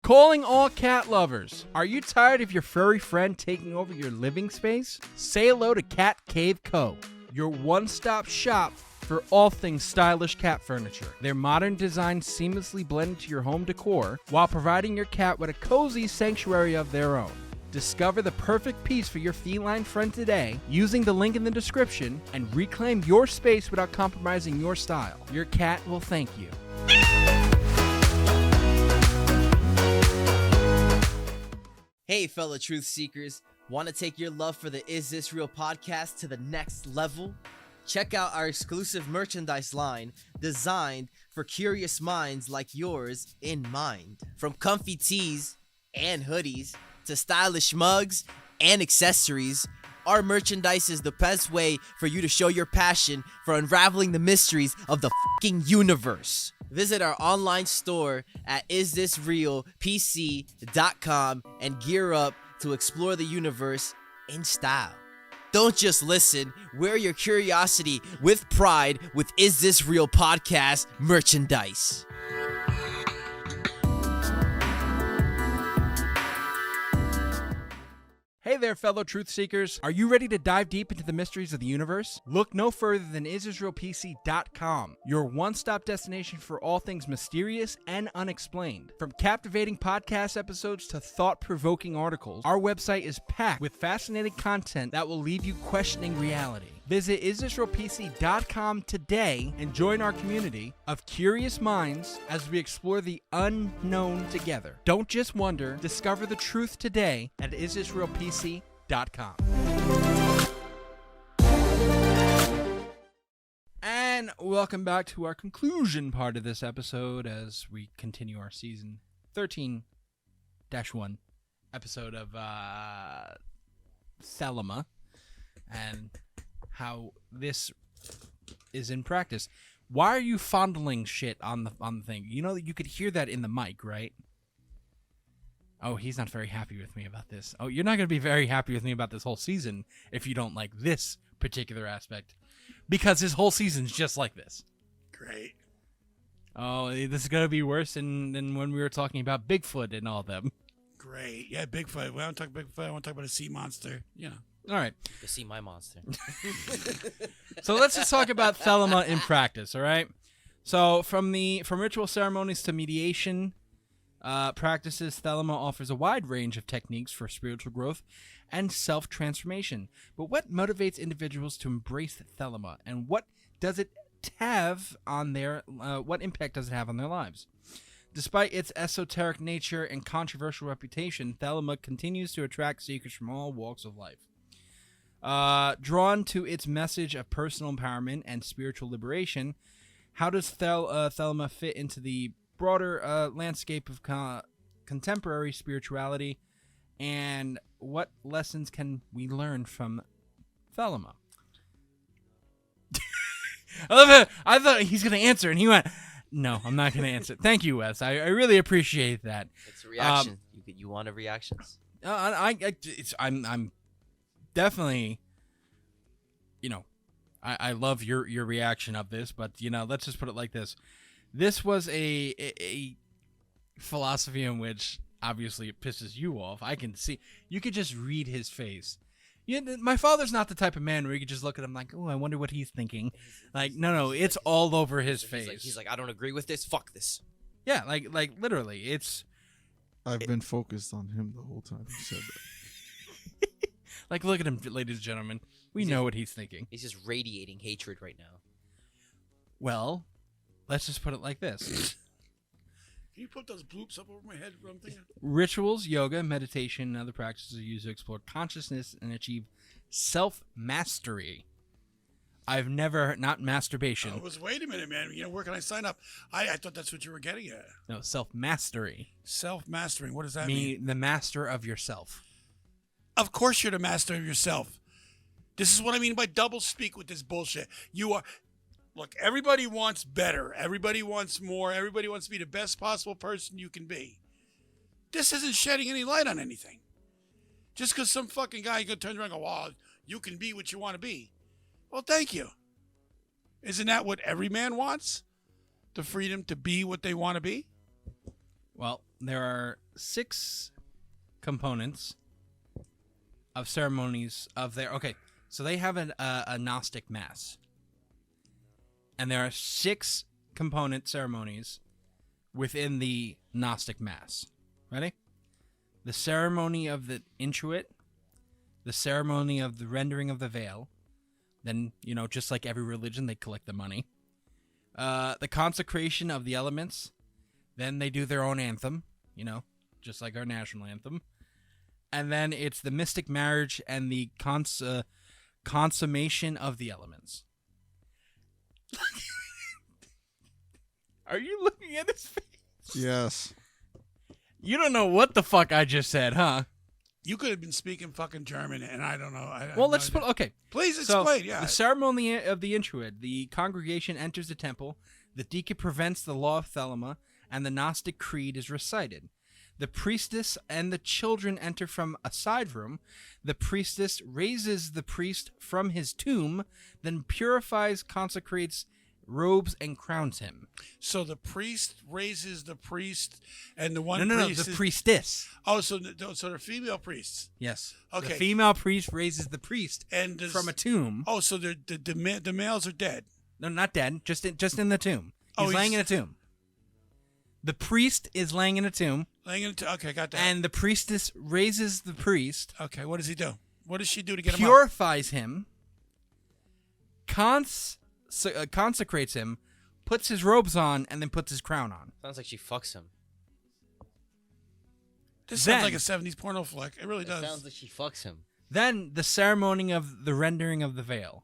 Calling all cat lovers. Are you tired of your furry friend taking over your living space? Say hello to Cat Cave Co., your one-stop shop for all things stylish cat furniture. Their modern design seamlessly blend into your home decor while providing your cat with a cozy sanctuary of their own. Discover the perfect piece for your feline friend today using the link in the description and reclaim your space without compromising your style. Your cat will thank you. Hey, fellow truth seekers. Want to take your love for the Is This Real podcast to the next level? Check out our exclusive merchandise line designed for curious minds like yours in mind. From comfy tees and hoodies to stylish mugs and accessories, our merchandise is the best way for you to show your passion for unraveling the mysteries of the fucking universe. Visit our online store at isthisrealpc.com and gear up to explore the universe in style. Don't just listen, wear your curiosity with pride with Is This Real podcast merchandise. Hey there, fellow truth seekers. Are you ready to dive deep into the mysteries of the universe? Look no further than isisraelpc.com, your one-stop destination for all things mysterious and unexplained. From captivating podcast episodes to thought-provoking articles, our website is packed with fascinating content that will leave you questioning reality. Visit isisraelpc.com today and join our community of curious minds as we explore the unknown together. Don't just wonder, discover the truth today at isisraelpc.com. And welcome back to our conclusion part of this episode as we continue our season 13-1 episode of Thelema and how this is in practice. Why are you fondling shit on the thing? You know that you could hear that in the mic, right? Oh, he's not very happy with me about this. Oh, you're not going to be very happy with me about this whole season if you don't like this particular aspect. Because this whole season's just like this. Great. Oh, this is going to be worse than when we were talking about Bigfoot and all them. Great. Yeah, Bigfoot. We don't talk Bigfoot. I want to talk about a sea monster. You know. All right. To see my monster. So let's just talk about Thelema in practice, all right? So from ritual ceremonies to mediation practices, Thelema offers a wide range of techniques for spiritual growth and self-transformation. But what motivates individuals to embrace Thelema, and what does it have on what impact does it have on their lives? Despite its esoteric nature and controversial reputation, Thelema continues to attract seekers from all walks of life. Drawn to its message of personal empowerment and spiritual liberation, how does Thelema fit into the broader landscape of contemporary spirituality, and what lessons can we learn from Thelema? I thought he's going to answer, and he went, No, I'm not going to answer. Thank you, Wes. I really appreciate that. It's a reaction. You want a reactions. I'm definitely, I love your reaction of this, but let's just put it like this. This was a philosophy in which obviously it pisses you off. I can see, you could just read his face. My father's not the type of man where you could just look at him like, oh, I wonder what he's thinking. Like, no, it's all over his face. He's like, I don't agree with this. Fuck this. Yeah, like literally, it's. I've been focused on him the whole time you said that. Like, look at him, ladies and gentlemen. We know what he's thinking. He's just radiating hatred right now. Well, let's just put it like this. Can you put those bloops up over my head? What I'm thinking? Rituals, yoga, meditation, and other practices are used to explore consciousness and achieve self-mastery. I've never, not masturbation. Wait a minute, man. Where can I sign up? I thought that's what you were getting at. No, self-mastery. Self-mastering. What does that mean? The master of yourself. Of course you're the master of yourself. This is what I mean by double speak with this bullshit. You are... Look, everybody wants better. Everybody wants more. Everybody wants to be the best possible person you can be. This isn't shedding any light on anything. Just because some fucking guy turns around and goes, well, you can be what you want to be. Well, thank you. Isn't that what every man wants? The freedom to be what they want to be? Well, there are 6 components of ceremonies of their... Okay, so they have a Gnostic Mass. And there are 6 component ceremonies within the Gnostic Mass. Ready? The ceremony of the intuit, the ceremony of the rendering of the veil. Then, just like every religion, they collect the money. The consecration of the elements. Then they do their own anthem, just like our national anthem. And then it's the mystic marriage and the consummation of the elements. Are you looking at his face? Yes. You don't know what the fuck I just said, huh? You could have been speaking fucking German, and I don't know. Well, let's put... Okay. Please explain, So, the ceremony of the intuit. The congregation enters the temple. The deacon prevents the law of Thelema, and the Gnostic creed is recited. The priestess and the children enter from a side room. The priestess raises the priest from his tomb, then purifies, consecrates, robes, and crowns him. So the priest raises the priest, and the one No, priest the is... priestess. Oh, so they're female priests. Yes. Okay. The female priest raises the priest And from a tomb. Oh, so the males are dead. No, not dead. Just in the tomb. He's Oh, laying in a tomb. The priest is laying in a tomb. Okay, got that. And the priestess raises the priest. Okay, what does he do? What does she do to get him up? Purifies him. Consecrates him. Puts his robes on, and then puts his crown on. Sounds like she fucks him. This sounds like a 70s porno flick. It really does. Sounds like she fucks him. Then the ceremony of the rendering of the veil.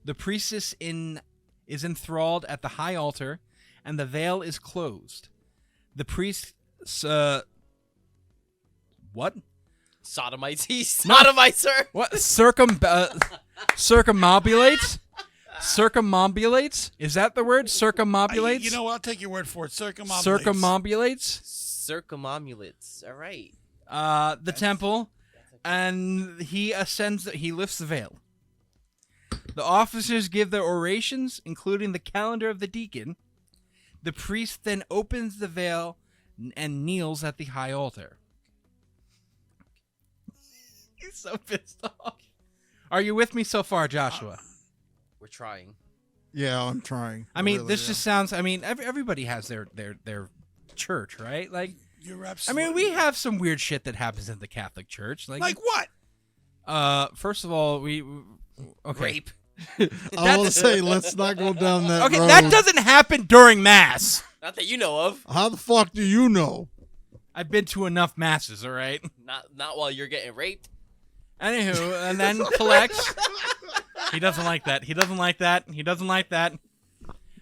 The priestess is enthralled at the high altar, and the veil is closed. The priest... what? Sodomites. He sodomites her. What? Circumambulates? Circumambulates? Is that the word? Circumambulates? You know what? I'll take your word for it. Circumambulates. Circumambulates? Circumambulates. All right. The temple, and he ascends. He lifts the veil. The officers give their orations, including the calendar of the deacon. The priest then opens the veil and kneels at the high altar. He's so pissed off. Are you with me so far, Joshua? We're trying. Yeah, I'm trying. I mean, this just sounds... I mean, everybody has their church, right? Like, You're absolutely... I mean, we have some weird shit that happens in the Catholic Church. Like what? First of all, we... Okay. Rape. I will say, let's not go down that Okay, road. that doesn't happen during Mass. Not that you know of. How the fuck do you know? I've been to enough Masses, all right? Not while you're getting raped. Anywho, and then collects. He doesn't like that. He doesn't like that. He doesn't like that.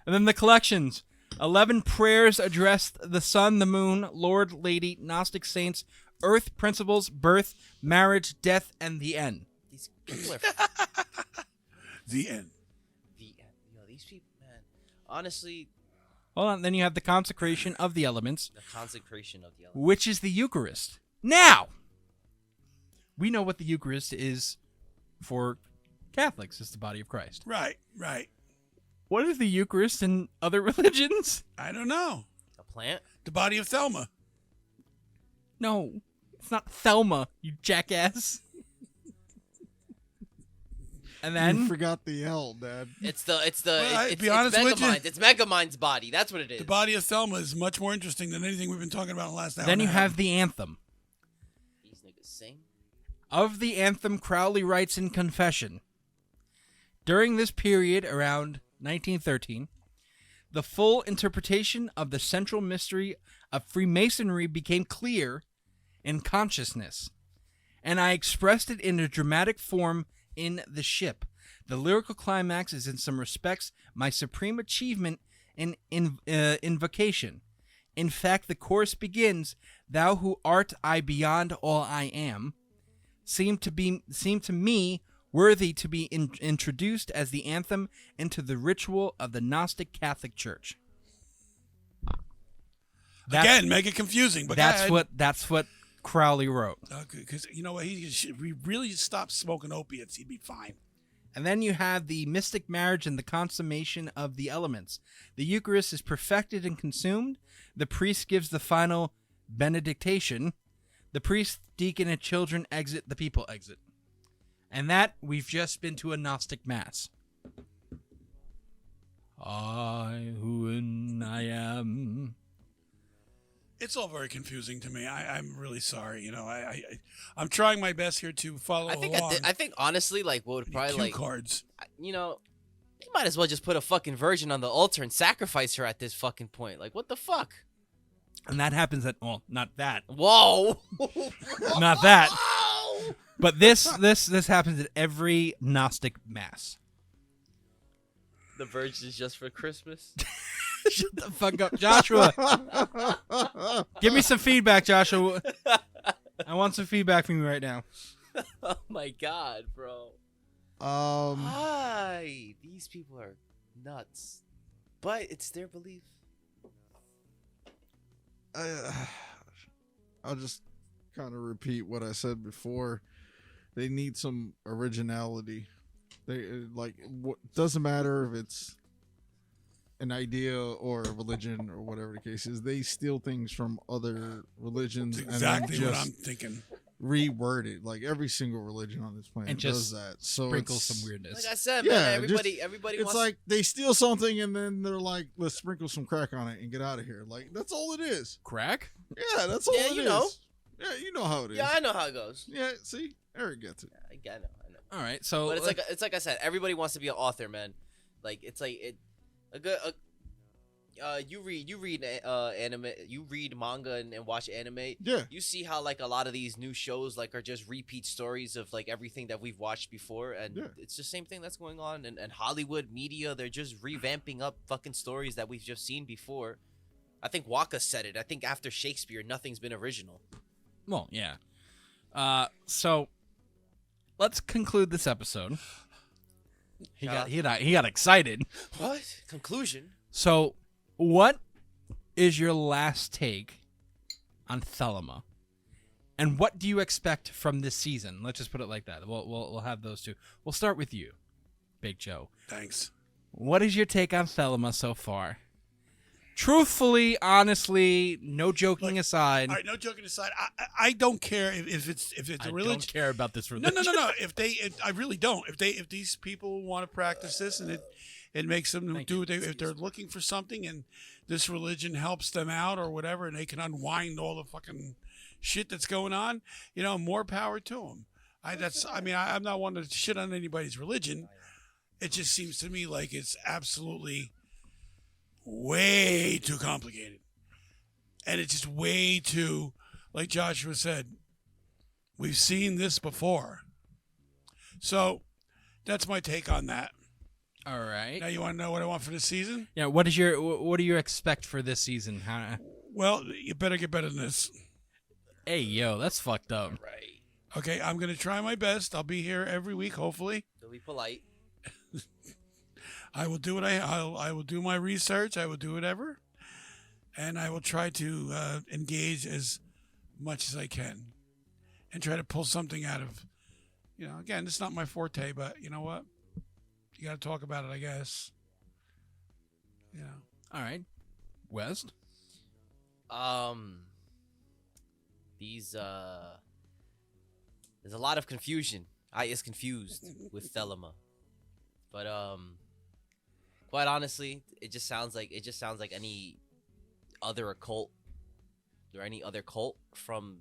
And then the collections. 11 prayers addressed the sun, the moon, Lord, Lady, Gnostic saints, earth, principles, birth, marriage, death, and the end. These people are... The end. The end. These people, man. Honestly, Hold on. Then you have the consecration of the elements, The consecration of the elements. which is the Eucharist. Now, we know what the Eucharist is for Catholics. It's the body of Christ. Right. What is the Eucharist in other religions? I don't know. A plant? The body of Thelema. No, it's not Thelma, you jackass. And You then forgot the L, Dad. Well, be honest with you. Megamind's. It's Megamind's body. That's what it is. The body of Thelma is much more interesting than anything we've been talking about in the last hour. then and you a half. have the anthem. These niggas sing. Of the anthem, Crowley writes in Confession. During this period, around 1913, the full interpretation of the central mystery of Freemasonry became clear in consciousness, and I expressed it in a dramatic form in The Ship. The lyrical climax is in some respects my supreme achievement in invocation. In fact, the chorus begins, "Thou who art I beyond all I am," seemed to me worthy to be introduced as the anthem into the ritual of the Gnostic Catholic Church. Again, make it confusing, but that's what Crowley wrote. Because you know what, we really stop smoking opiates, he'd be fine. And then you have the mystic marriage and the consummation of the elements. The Eucharist is perfected and consumed. The priest gives the final benediction. The priest, deacon, and children exit. The people exit. And that, we've just been to a Gnostic Mass. I who I am. It's all very confusing to me. I'm really sorry. You know, I'm trying my best here to follow along. I think honestly, like, what would probably Cue like, cards. you know, you might as well just put a fucking virgin on the altar and sacrifice her at this fucking point. Like, what the fuck? And that happens at, well, not that. Whoa. Not that. Whoa. But this happens at every Gnostic Mass. The virgin is just for Christmas. Shut the fuck up, Joshua. Give me some feedback, Joshua. I want some feedback from you right now. Oh my god, bro. Hi, these people are nuts, but it's their belief. I'll just kind of repeat what I said before. They need some originality. They doesn't matter if it's an idea or a religion or whatever the case is. They steal things from other religions That's exactly and then what just I'm thinking. reword it. Like every single religion on this planet And does just that. So sprinkle it's- some weirdness. Like I said, Yeah, man, everybody It's wants. like they steal something and then they're like, let's sprinkle some crack on it and get out of here. Like, that's all it is. Crack? Yeah, that's all Yeah, it you is. know. Yeah, you know how it is. Yeah, I know how it goes. Yeah, see? Eric gets it. I know. All right, so But it's like I said, everybody wants to be an author, man. Like it's like you read anime, you read manga and watch anime. Yeah. You see how like a lot of these new shows like are just repeat stories of like everything that we've watched before, and Yeah. it's the same thing that's going on in Hollywood media. They're just revamping up fucking stories that we've just seen before. I think Waka said it. I think after Shakespeare, nothing's been original. well, yeah. So let's conclude this episode. He got excited. What? Conclusion? So, what is your last take on Thelema? And what do you expect from this season? Let's just put it like that. We'll have those two. We'll start with you, Big Joe. Thanks. What is your take on Thelema so far? Truthfully, honestly, no joking aside. All right, no joking aside. I don't care if it's I a religion. don't care about this No, religion. no. I really don't. If these people want to practice this and it makes them Thank do you. what if they're looking for something and this religion helps them out or whatever, and they can unwind all the fucking shit that's going on, you know, more power to them. I'm not one to shit on anybody's religion. It just seems to me like it's absolutely way too complicated, and it's just way too, like Joshua said, we've seen this before. So that's my take on that. All right. Now you want to know what I want for this season? Yeah. What do you expect for this season? Well, you better get better than this. Hey, yo, that's fucked up. Right. Okay, I'm gonna try my best. I'll be here every week, hopefully. To be polite. I will do what I will do my research. I will do whatever, and I will try to engage as much as I can, and try to pull something out of. Again, it's not my forte, but you know what? You got to talk about it, I guess. All right, West. These there's a lot of confusion. I is confused with Thelema, but quite honestly, it just sounds like any other occult or any other cult from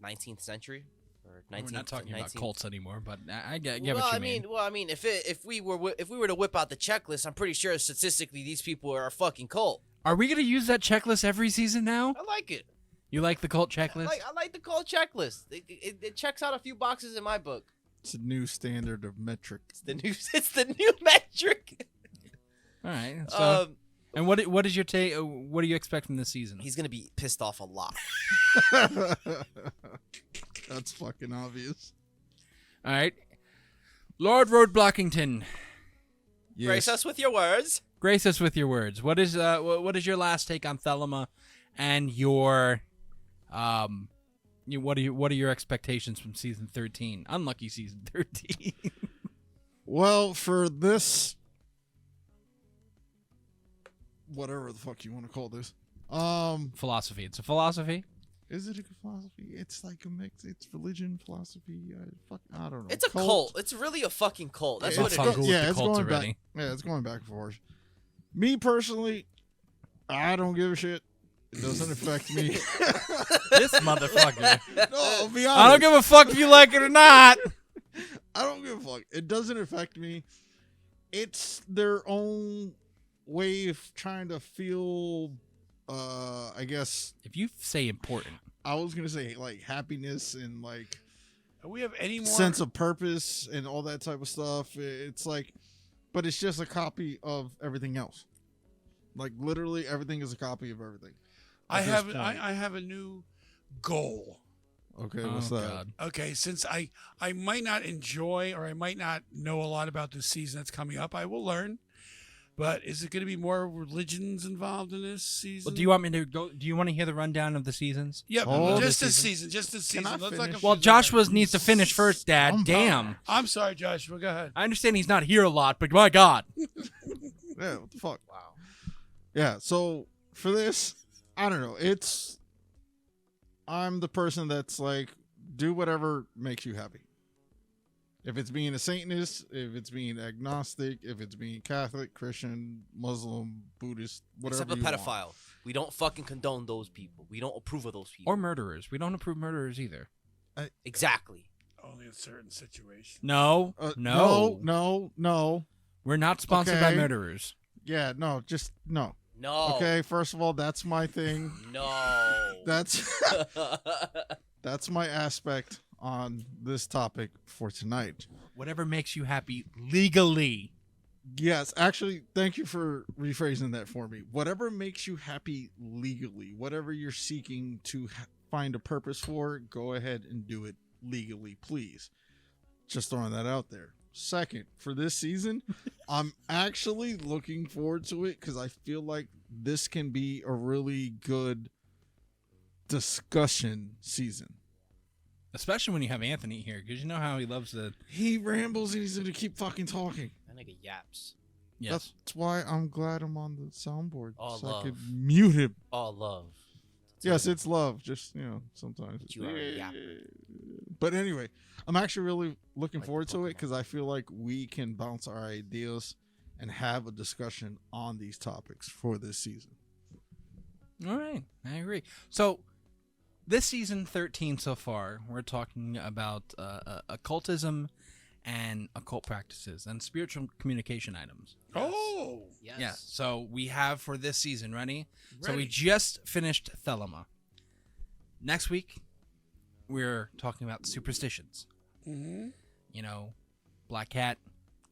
19th century or 19th. We're not talking 19th. about cults anymore, but I get what you mean. Well, I mean, if we were to whip out the checklist, I'm pretty sure statistically these people are a fucking cult. Are we gonna use that checklist every season now? I like it. You like the cult checklist? I like the cult checklist. It checks out a few boxes in my book. It's a new standard of metric. It's the new metric. All right. So, and what is your take? What do you expect from this season? He's gonna be pissed off a lot. That's fucking obvious. All right, Lord Roadblockington. Yes. Grace us with your words. Grace us with your words. What is your last take on Thelema, and your what are your expectations from season 13? Unlucky season 13. Well, for this, whatever the fuck you want to call this, Philosophy. It's a philosophy. is it a philosophy? It's like a mix. It's religion, philosophy. I don't know. It's a cult. It's really a fucking cult. That's Yeah, what it's it I'll is. go with the it's cults going already. back. Yeah, it's going back and forth. Me personally, I don't give a shit. It doesn't affect me. This motherfucker. No, I'll be honest. I don't give a fuck if you like it or not. I don't give a fuck. It doesn't affect me. It's their own way of trying to feel, I guess, If you say important, I was going to say like happiness and like Do we have any more? sense of purpose and all that type of stuff. It's like, but it's just a copy of everything else. Like literally everything is a copy of everything. I at this have point. I have a new goal. Okay, what's that? God. Okay, since I might not enjoy or I might not know a lot about this season that's coming up, I will learn. But is it going to be more religions involved in this season? Well, do you want me to go? Do you want to hear the rundown of the seasons? Yep, Oh, just this this season. Just this Can season. I Let's not finish? confuse Well, the Joshua matter. needs to finish first, Dad. I'm Damn. I'm sorry, Joshua. Go ahead. I understand he's not here a lot, but my God. Yeah, what the fuck? Wow. Yeah, so for this, I don't know. I'm the person that's like, do whatever makes you happy. If it's being a Satanist, if it's being agnostic, if it's being Catholic, Christian, Muslim, Buddhist, whatever Except a you want. pedophile. We don't fucking condone those people. We don't approve of those people. Or murderers. We don't approve murderers either. Exactly. Only in certain situations. No. No. We're not sponsored by Okay. murderers. Yeah, no, just no. No. Okay, first of all, that's my thing. No. That's my aspect on this topic for tonight. Whatever makes you happy legally. Yes, actually, thank you for rephrasing that for me. Whatever makes you happy legally, whatever you're seeking to find a purpose for, go ahead and do it legally, please. Just throwing that out there. Second, for this season, I'm actually looking forward to it because I feel like this can be a really good discussion season. Especially when you have Anthony here, because you know how he loves to. He rambles and he's going to keep fucking talking. That nigga yaps. Yes. That's why I'm glad I'm on the soundboard. All so I could love. mute him. All love. Yes, it's love. Just, sometimes. But you are a yap. But anyway, I'm actually really looking Like forward to it Pokemon. because I feel like we can bounce our ideas and have a discussion on these topics for this season. All right. I agree. So, this season 13 so far, we're talking about occultism and occult practices and spiritual communication items. Oh, Yes. Yeah. So, we have for this season, ready? So, we ready. just finished Thelema. Next week, we're talking about superstitions. Mm-hmm. Black cat.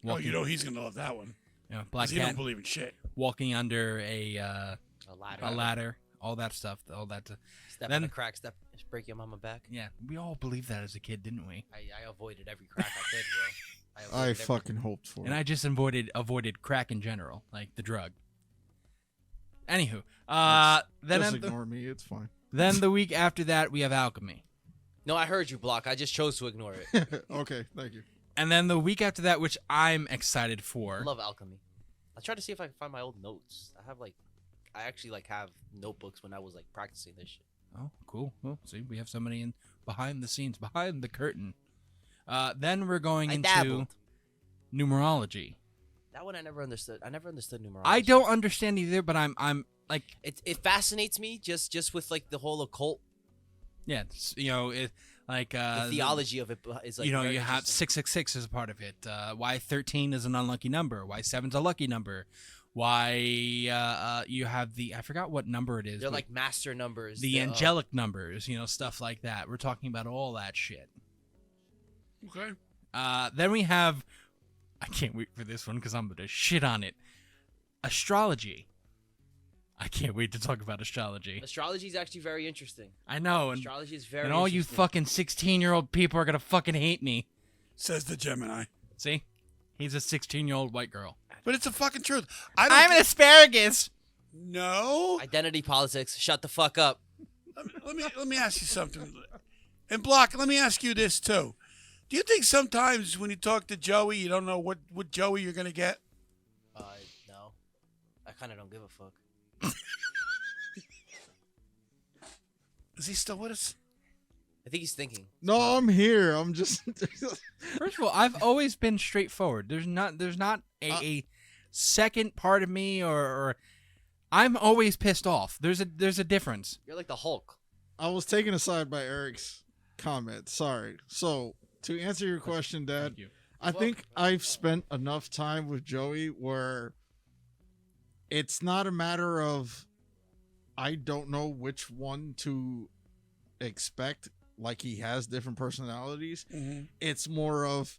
Oh, he's gonna love that one. Black 'Cause he don't cat believe in shit. walking under a A ladder. ladder, all that stuff, all that. Step Then- in a crack. Step. Break your mama back. Yeah, we all believed that as a kid, didn't we? I avoided every crack I could, bro. I fucking hoped for And it. I just avoided crack in general, like the drug. Anywho, Just ignore me. It's fine. then the week after that we have alchemy, No, I heard you, Block. I just chose to ignore it. Okay, thank you. and then the week after that, which I'm excited I for. love alchemy. I'll try to see if I can find my old notes. I actually like have notebooks when I was like practicing this shit. Oh, cool. Well, see, we have somebody in behind the scenes, behind the curtain. Then we're going I into dabbled. numerology. That one I never understood. I never understood numerology. I don't understand either, but I'm like, It fascinates me just with like the whole occult, yeah, it's, it like the theology of it is like very you have interesting. 666 as a part of it. Why 13 is an unlucky number? Why 7's a lucky number? Why you have I forgot what number it is. They're but like master numbers. the angelic numbers, stuff like that. We're talking about all that shit. Okay. Then we have, I can't wait for this one because I'm going to shit on it. Astrology. I can't wait to talk about astrology. Astrology is actually very interesting. I know, and Astrology is very and all you interesting. fucking 16-year-old people are going to fucking hate me. Says the Gemini. See? He's a 16-year-old white girl. But it's the fucking truth. I don't I'm an asparagus. No. Identity politics. Shut the fuck up. Let me ask you something. And Block, let me ask you this too. Do you think sometimes when you talk to Joey, you don't know what Joey you're gonna get? No. I kind of don't give a fuck. Is he still with us? I think he's thinking. No, I'm here. I'm just. First of all, I've always been straightforward. There's not a second part of me or I'm always pissed off. There's a difference. You're like the Hulk. I was taken aside by Eric's comment. Sorry. So to answer your question, Dad, Thank you. I think I've spent enough time with Joey where it's not a matter of I don't know which one to expect. Like he has different personalities. Mm-hmm. It's more of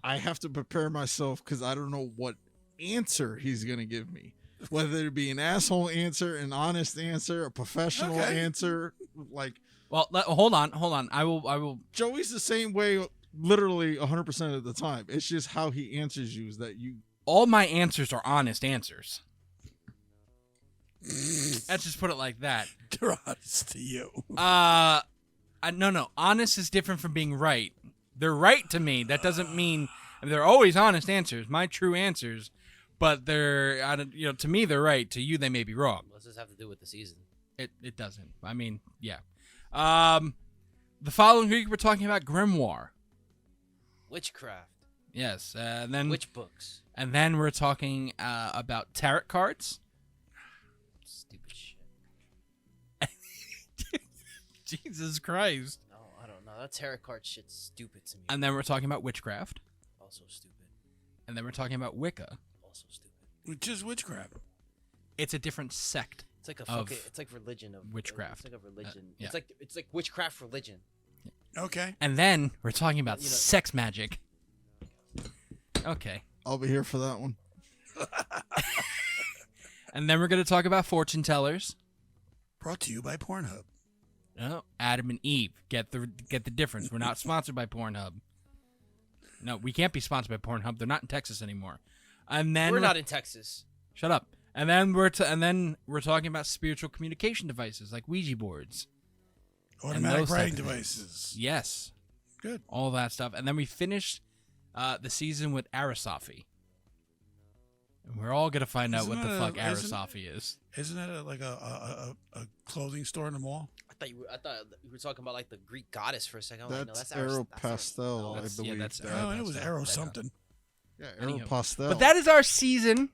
I have to prepare myself because I don't know what answer he's gonna give me. Whether it be an asshole answer, an honest answer, a professional Okay. answer, like Well, hold on. I will. Joey's the same way, literally 100% of the time. It's just how he answers you is that you. All my answers are honest answers. Let's just put it like that. They're honest to you. No. Honest is different from being right. They're right to me. That doesn't mean they're always honest answers. My true answers, but they're to me they're right. To you they may be wrong. What's this have to do with the season? It doesn't. I mean, yeah. The following week we're talking about grimoire. Witchcraft. Yes. Then Witch books. and then we're talking about tarot cards. Stupid shit. Jesus Christ. No, I don't know. That tarot card shit's stupid to me. And then we're talking about witchcraft. Also stupid. And then we're talking about Wicca. Also stupid. Which is witchcraft. It's a different sect. It's like a Of fucking. It's like religion of witchcraft. It's like a religion. yeah. It's like witchcraft religion. Okay. And then we're talking about You know- sex magic. Okay. I'll be here for that one. And then we're going to talk about fortune tellers. Brought to you by Pornhub. No, Adam and Eve. Get the difference. We're not sponsored by Pornhub. No, we can't be sponsored by Pornhub. They're not in Texas anymore. And then We're not in Texas. Shut up. And then we're talking about spiritual communication devices like Ouija boards. Automatic those type writing of things. devices. Yes. Good. All that stuff. And then we finished the season with Arasophy. And we're all going to find out Isn't what the that fuck a- isn't- Arasophy is. Isn't that like a clothing store in the mall? I thought you were talking about like the Greek goddess for a second. I'm like, no, That's that's Aeropastel, I that's- yeah, believe. that's that- Oh, it was that's- Arrow that's- something. yeah, Anyhow. Aeropastel. But that is our season.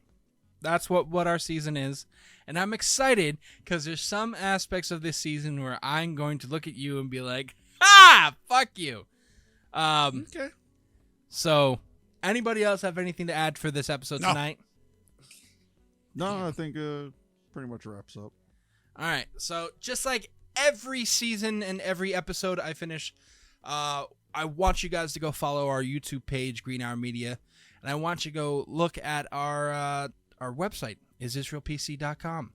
That's what our season is. And I'm excited because there's some aspects of this season where I'm going to look at you and be like, ah, fuck you. Okay. So, anybody else have anything to add for this episode No. tonight? No, I think pretty much wraps up. All right. So, just like every season and every episode I finish, I want you guys to go follow our YouTube page, Green Hour Media, and I want you to go look at our website, isisraelpc.com.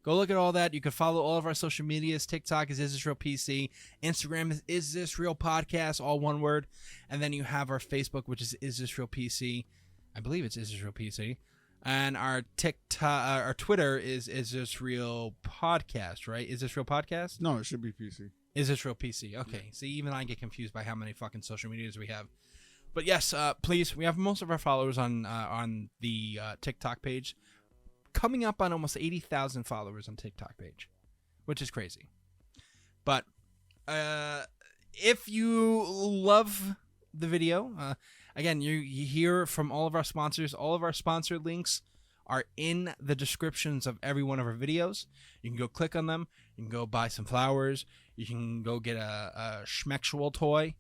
Go look at all that. You can follow all of our social medias. TikTok is This Real PC. Instagram is This Real Podcast, all one word. And then you have our Facebook, which is This Real PC. I believe it's This Real PC. And our TikTok, our Twitter is This Real Podcast, right? Is This Real Podcast? No, it should be PC. Is This Real PC? Okay. Yeah. See, even I get confused by how many fucking social medias we have. But yes, please, we have most of our followers on the TikTok page. Coming up on almost 80,000 followers on TikTok page, which is crazy. But if you love the video, again, you hear from all of our sponsors. All of our sponsored links are in the descriptions of every one of our videos. You can go click on them. You can go buy some flowers. You can go get a schmexual toy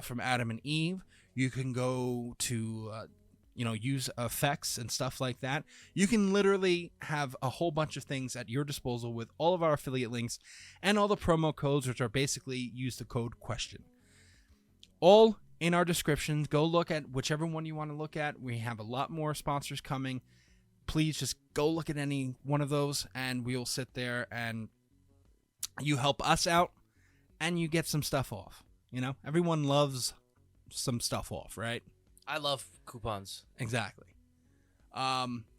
from Adam and Eve. You can go to use effects and stuff like that. You can literally have a whole bunch of things at your disposal with all of our affiliate links and all the promo codes, which are basically use the code question. All in our descriptions. Go look at whichever one you want to look at. We have a lot more sponsors coming. Please just go look at any one of those, and we'll sit there and you help us out and you get some stuff off. Everyone loves some stuff off, right? I love coupons. Exactly.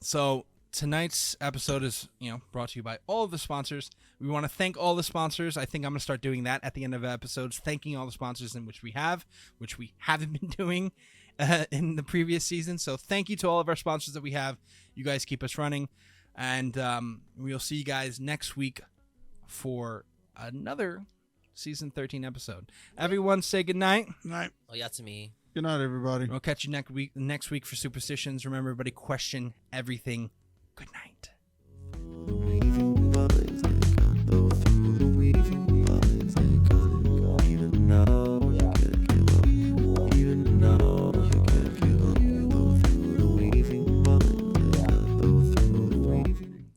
So tonight's episode is, brought to you by all of the sponsors. We want to thank all the sponsors. I think I'm going to start doing that at the end of episodes, thanking all the sponsors in which we haven't been doing in the previous season. So thank you to all of our sponsors that we have. You guys keep us running. And we'll see you guys next week for another season 13 episode. Everyone say good night. Good night. Oh, yeah, to me. Good night, everybody. We'll catch you next week for superstitions. Remember, everybody, question everything. Good night.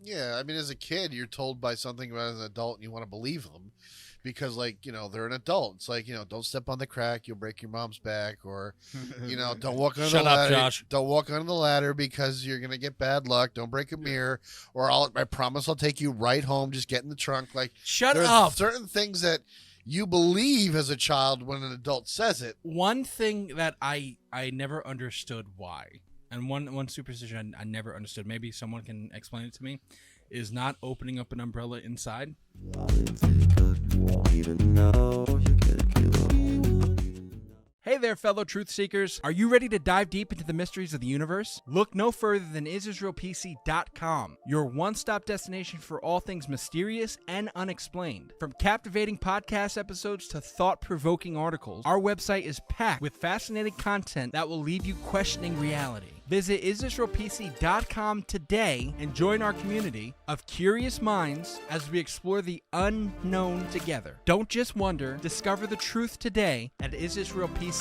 Yeah, I mean, as a kid, you're told by something about as an adult, and you want to believe them. Because, they're an adult. It's like, don't step on the crack, you'll break your mom's back, or, don't walk on the ladder. Josh. Don't walk on the ladder because you're gonna get bad luck. Don't break a mirror, or I promise I'll take you right home. Just get in the trunk. Shut there's up. Certain things that you believe as a child when an adult says it. One thing that I never understood why, and one superstition I never understood. Maybe someone can explain it to me. Is not opening up an umbrella inside. Hey there, fellow truth seekers. Are you ready to dive deep into the mysteries of the universe? Look no further than isisrealpc.com, your one-stop destination for all things mysterious and unexplained. From captivating podcast episodes to thought-provoking articles, our website is packed with fascinating content that will leave you questioning reality. Visit isisrealpc.com today and join our community of curious minds as we explore the unknown together. Don't just wonder, discover the truth today at isisrealpc.com.